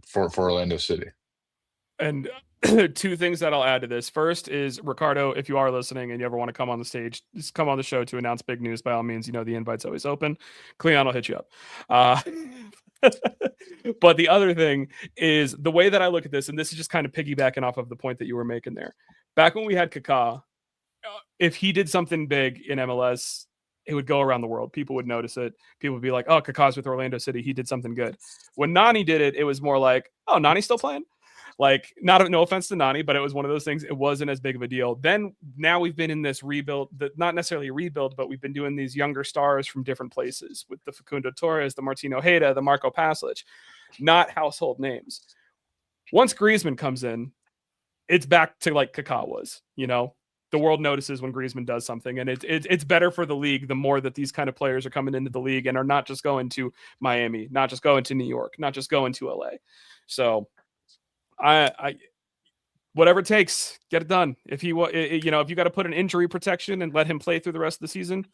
[SPEAKER 4] For Orlando City.
[SPEAKER 1] And 2 things that I'll add to this. First is, Ricardo, if you are listening and you ever want to come on the stage, just come on the show to announce big news. By all means, the invite's always open. Cleon will hit you up. But the other thing is the way that I look at this, and this is just kind of piggybacking off of the point that you were making there. Back when we had Kaká, if he did something big in MLS, it would go around the world. People would notice it. People would be like, oh, Kaká's with Orlando City. He did something good. When Nani did it, it was more like, oh, Nani's still playing? Like, no offense to Nani, but it was one of those things. It wasn't as big of a deal. Then now we've been in this rebuild, not necessarily a rebuild, but we've been doing these younger stars from different places with the Facundo Torres, the Martino Heda, the Marco Paslic, not household names. Once Griezmann comes in, it's back to like Kaká was, you know. The world notices when Griezmann does something, and it's better for the league the more that these kind of players are coming into the league and are not just going to Miami, not just going to New York, not just going to LA. So I whatever it takes, get it done. If you if you got to put an injury protection and let him play through the rest of the season,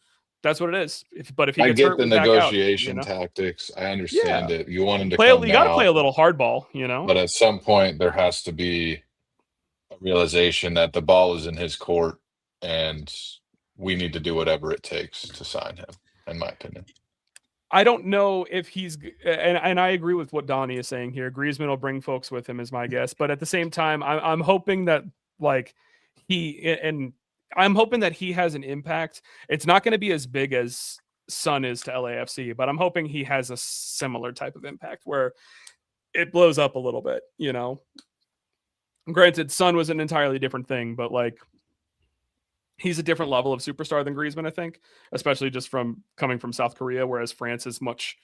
[SPEAKER 1] that's what it is. But if he
[SPEAKER 4] I
[SPEAKER 1] gets
[SPEAKER 4] get
[SPEAKER 1] hurt,
[SPEAKER 4] the
[SPEAKER 1] we're back out,
[SPEAKER 4] negotiation tactics. I understand it. You want him to come
[SPEAKER 1] you got to
[SPEAKER 4] now,
[SPEAKER 1] play a little hardball, you know.
[SPEAKER 4] but at some point there has to be a realization that the ball is in his court and we need to do whatever it takes to sign him, in my opinion.
[SPEAKER 1] I don't know if he's, and I agree with what Donnie is saying here. Griezmann will bring folks with him, is my guess. But at the same time, I'm hoping that I'm hoping that he has an impact. It's not going to be as big as Son is to LAFC, but I'm hoping he has a similar type of impact where it blows up a little bit, you know. Granted, Son was an entirely different thing, but like he's a different level of superstar than Griezmann, I think, especially just from coming from South Korea, whereas France is much,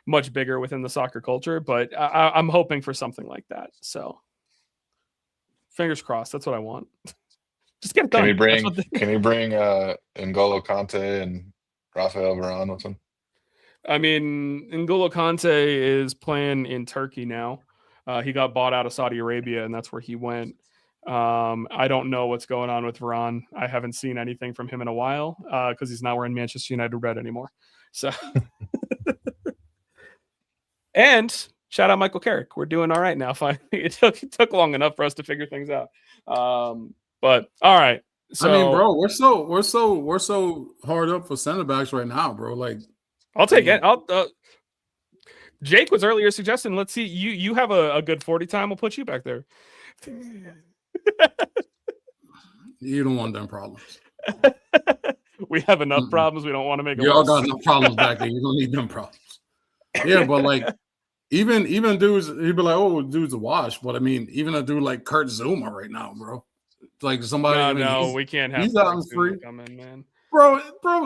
[SPEAKER 1] much bigger within the soccer culture. But I'm hoping for something like that. So fingers crossed. That's what I want. Just get it done.
[SPEAKER 4] Can he bring N'Golo Kante and Rafael Varane with him?
[SPEAKER 1] I mean, N'Golo Kante is playing in Turkey now. He got bought out of Saudi Arabia, and that's where he went. I don't know what's going on with Varane. I haven't seen anything from him in a while because he's not wearing Manchester United red anymore. So, and shout out Michael Carrick. We're doing all right now. Finally, it took long enough for us to figure things out. But all right. So,
[SPEAKER 3] I mean, bro, we're so hard up for center backs right now, bro. Like,
[SPEAKER 1] I'll take it. Jake was earlier suggesting, let's see, you have a good 40 time. We'll put you back there.
[SPEAKER 3] You don't want them problems.
[SPEAKER 1] We have enough problems. We don't want to make it
[SPEAKER 3] Y'all
[SPEAKER 1] worse.
[SPEAKER 3] got enough problems back there. You don't need them problems. Yeah, but like even dudes, he'd be like, "Oh, dude's a wash." But I mean, even a dude like Kurt Zuma right now, bro. Like somebody.
[SPEAKER 1] No, we can't have.
[SPEAKER 3] He's out free.
[SPEAKER 1] Come in, man.
[SPEAKER 3] Bro,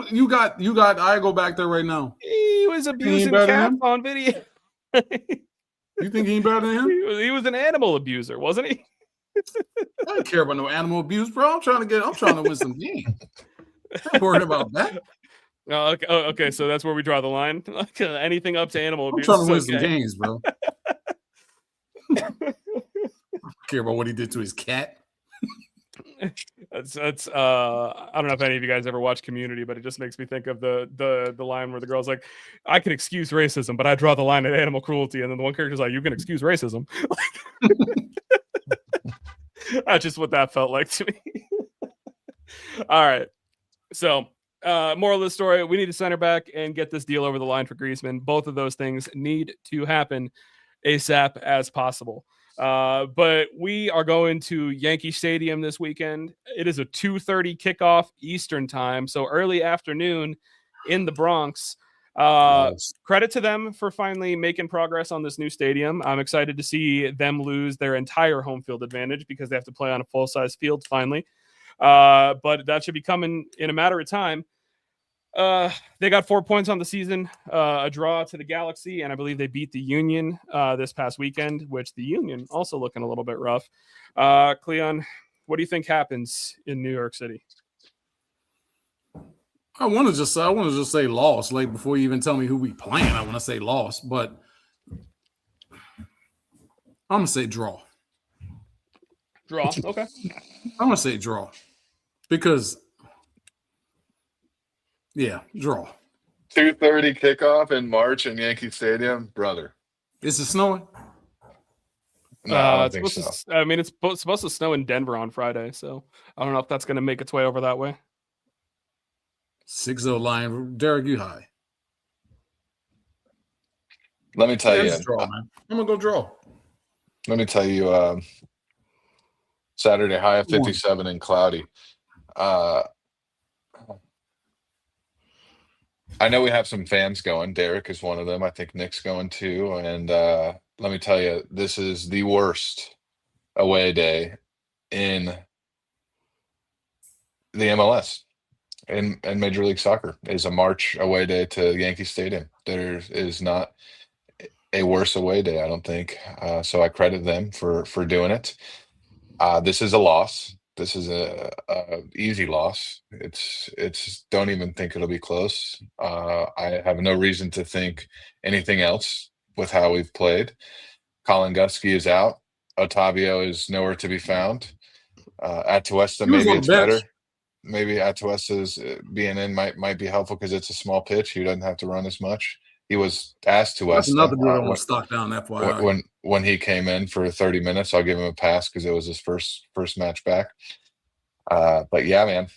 [SPEAKER 3] you got. I go back there right now.
[SPEAKER 1] He was abusing cats on video.
[SPEAKER 3] You think he ain't better than him?
[SPEAKER 1] He was an animal abuser, wasn't he?
[SPEAKER 3] I don't care about no animal abuse, bro. I'm trying to win some games. I'm worried about that.
[SPEAKER 1] Okay, so that's where we draw the line. Anything up to animal abuse.
[SPEAKER 3] I'm trying to win some games, bro. I don't care about what he did to his cat.
[SPEAKER 1] That's I don't know if any of you guys ever watched Community, but it just makes me think of the line where the girl's like, I can excuse racism, but I draw the line at animal cruelty. And then the one character's like, you can excuse racism. That's just what that felt like to me. All right. So moral of the story, we need a center back and get this deal over the line for Griezmann. Both of those things need to happen ASAP as possible. But we are going to Yankee Stadium this weekend. It is a 2:30 kickoff Eastern time, so early afternoon in the Bronx. Nice. Credit to them for finally making progress on this new stadium. I'm excited to see them lose their entire home field advantage because they have to play on a full-size field finally. But that should be coming in a matter of time. They got 4 points on the season, a draw to the Galaxy, and I believe they beat the Union this past weekend, which the Union also looking a little bit rough. Cleon, what do you think happens in New York City?
[SPEAKER 3] I want to just say loss. Like before you even tell me who we playing, I want to say loss, but I'm gonna say draw.
[SPEAKER 1] Draw, okay.
[SPEAKER 3] I'm gonna say draw because. Yeah, draw.
[SPEAKER 4] 2:30 kickoff in March in Yankee Stadium, brother.
[SPEAKER 3] Is it snowing?
[SPEAKER 4] No, I don't think so.
[SPEAKER 1] It's supposed to snow in Denver on Friday, so I don't know if that's going to make its way over that way.
[SPEAKER 3] 6-0 line. Derek, you high.
[SPEAKER 4] Let me tell you.
[SPEAKER 3] Draw, man. I'm going to go draw.
[SPEAKER 4] Let me tell you, Saturday high of 57 and cloudy. I know we have some fans going. Derek is one of them. I think Nick's going too. And let me tell you, this is the worst away day in the MLS and Major League Soccer is a March away day to Yankee Stadium. There is not a worse away day, I don't think. So I credit them for doing it. This is a loss. This is a easy loss. It's don't even think it'll be close. I have no reason to think anything else with how we've played. Colin Gusky is out. Otavio is nowhere to be found. Atuesta,
[SPEAKER 3] He was
[SPEAKER 4] maybe
[SPEAKER 3] on
[SPEAKER 4] it's
[SPEAKER 3] the bench.
[SPEAKER 4] better. Maybe Atuesta's being in might be helpful because it's a small pitch. He doesn't have to run as much. He was asked to
[SPEAKER 3] That's
[SPEAKER 4] us
[SPEAKER 3] another dude I want to stock down, FYI.
[SPEAKER 4] when he came in for 30 minutes. I'll give him a pass because it was his first match back. But yeah, man,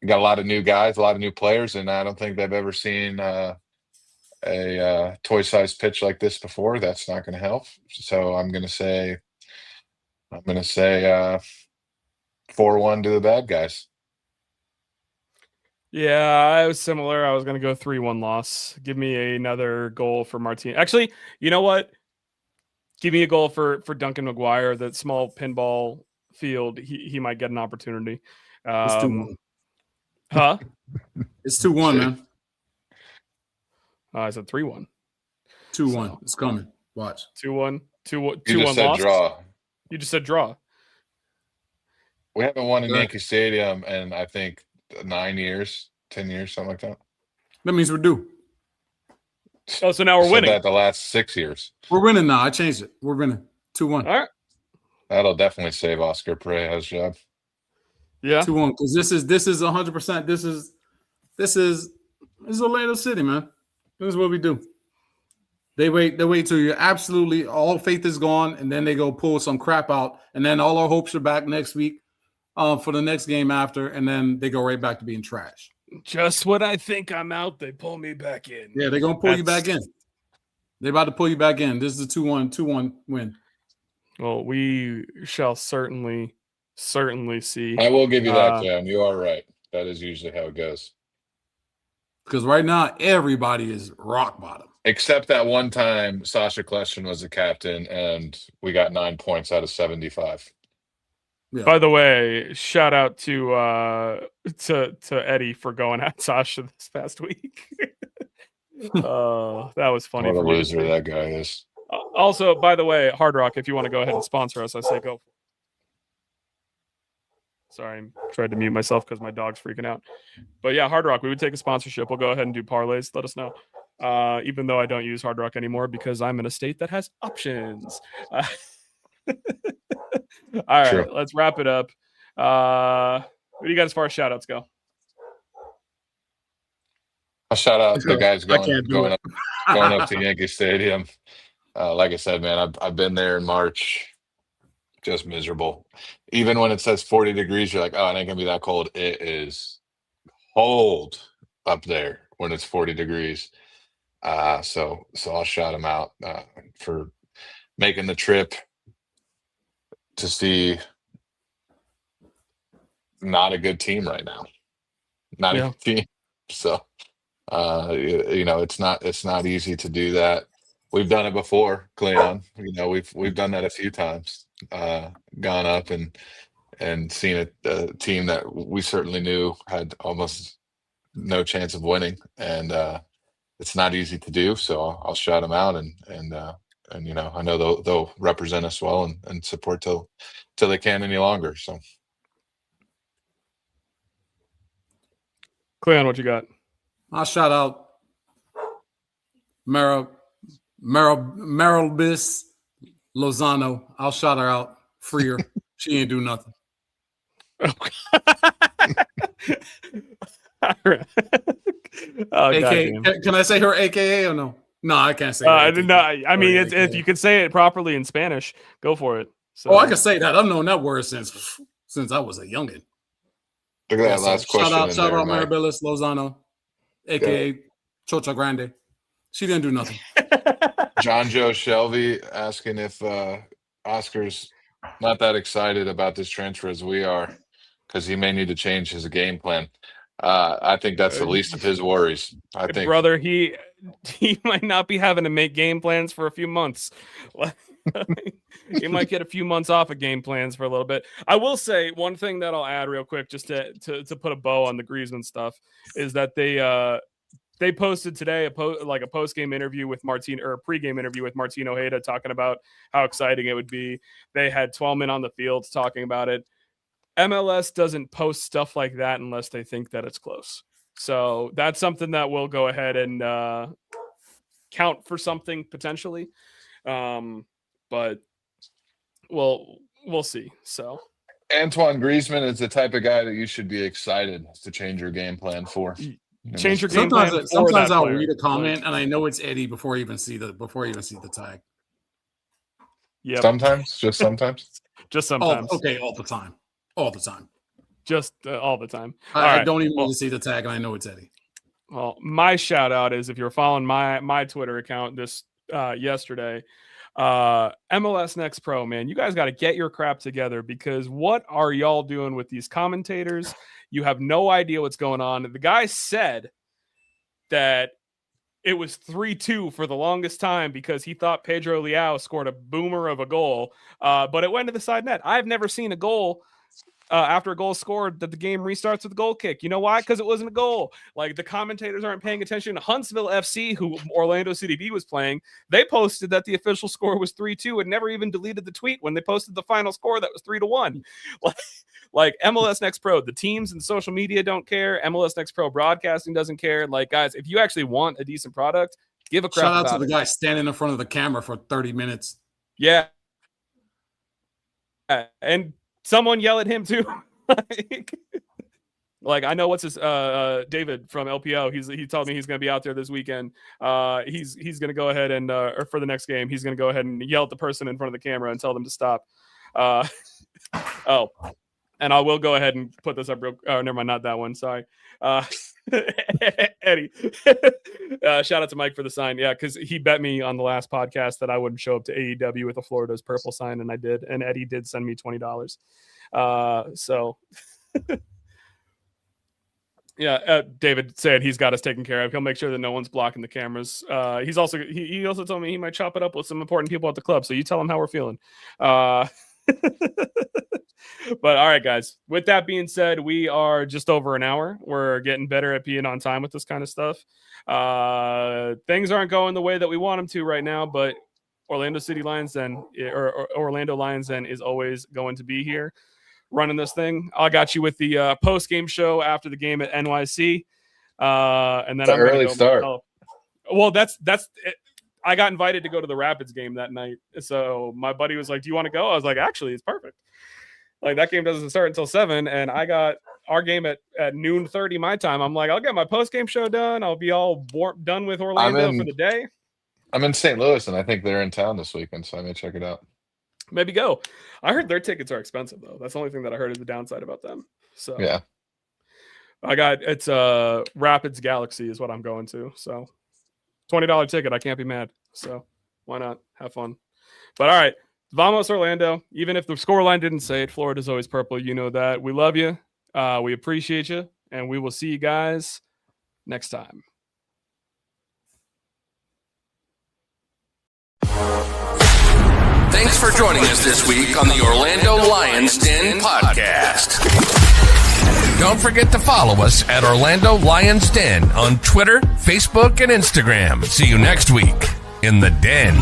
[SPEAKER 4] we got a lot of new guys, a lot of new players, and I don't think they've ever seen a toy-sized pitch like this before. That's not going to help. So I'm going to say 4-1 to the bad guys.
[SPEAKER 1] Yeah, I was similar. I was going to go 3-1 loss. Give me another goal for Martin. Actually, you know what? Give me a goal for Duncan McGuire. That small pinball field, he might get an opportunity.
[SPEAKER 3] It's 2-1.
[SPEAKER 1] Huh?
[SPEAKER 3] It's 2-1, man.
[SPEAKER 1] I said 3-1.
[SPEAKER 3] 2-1.
[SPEAKER 1] So,
[SPEAKER 3] it's coming. Watch.
[SPEAKER 1] 2-1. 2-1.
[SPEAKER 4] You just said
[SPEAKER 1] loss.
[SPEAKER 4] draw.
[SPEAKER 1] You just said draw.
[SPEAKER 4] We haven't won in
[SPEAKER 3] Right.
[SPEAKER 4] Yankee Stadium in I think 9 years, 10 years, something like that.
[SPEAKER 3] That means we're due.
[SPEAKER 1] Oh, so now we're
[SPEAKER 4] Said
[SPEAKER 1] winning.
[SPEAKER 4] that the last 6 years.
[SPEAKER 3] We're winning now. I changed it. We're winning. 2-1.
[SPEAKER 1] All right.
[SPEAKER 4] That'll definitely save Oscar Pereira's job.
[SPEAKER 1] Yeah.
[SPEAKER 3] 2-1. Because this is 100%. This is Orlando City, man. This is what we do. They wait till you're absolutely all faith is gone, and then they go pull some crap out, and then all our hopes are back next week for the next game after, and then they go right back to being trash.
[SPEAKER 1] Just when I think I'm out, they pull me back in.
[SPEAKER 3] Yeah, they're gonna pull you back in. They're about to pull you back in. This is a 2-1 win.
[SPEAKER 1] Well, we shall certainly see.
[SPEAKER 4] I will give you that, Jam. You are right. That is usually how it goes.
[SPEAKER 3] Because right now everybody is rock bottom.
[SPEAKER 4] Except that one time Sasha Kleshin was the captain and we got 9 points out of 75.
[SPEAKER 3] Yeah.
[SPEAKER 1] By the way, shout out to Eddie for going at Sasha this past week. That was funny.
[SPEAKER 4] What a
[SPEAKER 1] for me to
[SPEAKER 4] loser
[SPEAKER 1] see.
[SPEAKER 4] that guy is.
[SPEAKER 1] Also, by the way, Hard Rock, if you want to go ahead and sponsor us, I say go. Sorry, I tried to mute myself because my dog's freaking out. But yeah, Hard Rock, we would take a sponsorship. We'll go ahead and do parlays. Let us know. Even though I don't use Hard Rock anymore because I'm in a state that has options. All right,
[SPEAKER 4] True.
[SPEAKER 1] Let's wrap it up. What do you got as far as shout outs go?
[SPEAKER 4] I'll shout out the guys
[SPEAKER 3] can't do
[SPEAKER 4] going up to Yankee Stadium. Like I said, man, I've been there in March. Just miserable. Even when it says 40 degrees, you're like, oh, it ain't gonna be that cold. It is cold up there when it's 40 degrees. So I'll shout them out for making the trip to see not a good team right now. Not a good team. So it's not easy to do that. We've done it before, Cleon. We've done that a few times. Gone up and seen a team that we certainly knew had almost no chance of winning, and it's not easy to do. So I'll shout them out, and I know they'll represent us well and support till they can't any longer. So,
[SPEAKER 1] Cleon, what you got?
[SPEAKER 3] I'll shout out Maribis Lozano. I'll shout her out. Free her. She ain't do nothing. AKA, can I say her AKA or no? No, I can't say.
[SPEAKER 1] No, I mean, if you could say it properly in Spanish, go for it. So,
[SPEAKER 3] I can say that. I've known that word since I was a youngin.
[SPEAKER 4] Look at that last question.
[SPEAKER 3] Shout out Maribis Lozano, AKA Chocha Grande. She didn't do nothing.
[SPEAKER 4] John Joe Shelby asking if Oscar's not that excited about this transfer as we are, because he may need to change his game plan. I think that's the least of his worries. I think,
[SPEAKER 1] brother, he might not be having to make game plans for a few months. He might get a few months off of game plans for a little bit. I will say one thing that I'll add real quick, just to put a bow on the Griezmann stuff, is that they posted today a post-game interview with a pre-game interview with Martin Ojeda talking about how exciting it would be. They had 12 men on the field talking about it. MLS doesn't post stuff like that unless they think that it's close. So that's something that we'll go ahead and count for something potentially. But we'll see. So
[SPEAKER 4] Antoine Griezmann is the type of guy that you should be excited to change your game plan for.
[SPEAKER 1] Change your game plan.
[SPEAKER 3] Sometimes I'll read a comment and I know it's Eddie before I even see the tag.
[SPEAKER 1] Yeah.
[SPEAKER 4] Sometimes, just sometimes.
[SPEAKER 1] Just sometimes.
[SPEAKER 3] All the time. All the time.
[SPEAKER 1] Just all the time.
[SPEAKER 3] I don't even need to see the tag, and I know it's Eddie.
[SPEAKER 1] Well, my shout out is if you're following my Twitter account this yesterday, MLS Next Pro, man, you guys got to get your crap together, because what are y'all doing with these commentators? You have no idea what's going on. The guy said that it was 3-2 for the longest time because he thought Pedro Leao scored a boomer of a goal, but it went to the side net. I've never seen a goal after a goal scored that the game restarts with a goal kick. You know why? Because it wasn't a goal. Like, the commentators aren't paying attention. Huntsville FC, who Orlando City B was playing, they posted that the official score was 3-2 and never even deleted the tweet when they posted the final score that was 3-1. Like MLS Next Pro, the teams and social media don't care. MLS Next Pro broadcasting doesn't care. Like, guys, if you actually want a decent product, give a crap
[SPEAKER 3] Shout out
[SPEAKER 1] about
[SPEAKER 3] to the
[SPEAKER 1] it.
[SPEAKER 3] guy standing in front of the camera for 30 minutes.
[SPEAKER 1] Yeah. And someone yell at him too. Like, I know what's his David from LPO. He told me he's going to be out there this weekend. He's going to go ahead and or for the next game, he's going to go ahead and yell at the person in front of the camera and tell them to stop. And I will go ahead and put this up real. Oh, never mind, not that one. Sorry, Eddie. Shout out to Mike for the sign. Yeah, because he bet me on the last podcast that I wouldn't show up to AEW with a Florida's purple sign, and I did. And Eddie did send me $20. So yeah, David said he's got us taken care of. He'll make sure that no one's blocking the cameras. He also told me he might chop it up with some important people at the club. So you tell him how we're feeling. But all right, guys, with that being said, we are just over an hour. We're getting better at being on time with this kind of stuff. Things aren't going the way that we want them to right now, but Orlando Lions Den is always going to be here running this thing. I got you with the post-game show after the game at NYC. And then
[SPEAKER 4] it's an early start.
[SPEAKER 1] Well, that's it. I got invited to go to the Rapids game that night. So my buddy was like, do you want to go? I was like, actually, it's perfect. Like, that game doesn't start until 7, and I got our game at 12:30 my time. I'm like, I'll get my post-game show done. I'll be all done with Orlando for the day.
[SPEAKER 4] I'm in St. Louis, and I think they're in town this weekend, so I may check it out.
[SPEAKER 1] Maybe go. I heard their tickets are expensive, though. That's the only thing that I heard is the downside about them. So
[SPEAKER 4] yeah,
[SPEAKER 1] it's Rapids Galaxy is what I'm going to. So $20 ticket. I can't be mad. So why not have fun? But all right. Vamos Orlando. Even if the scoreline didn't say it, Florida's always purple. You know that. We love you. We appreciate you. And we will see you guys next time.
[SPEAKER 2] Thanks for joining us this week on the Orlando Lions Den podcast. Don't forget to follow us at Orlando Lions Den on Twitter, Facebook, and Instagram. See you next week in the Den.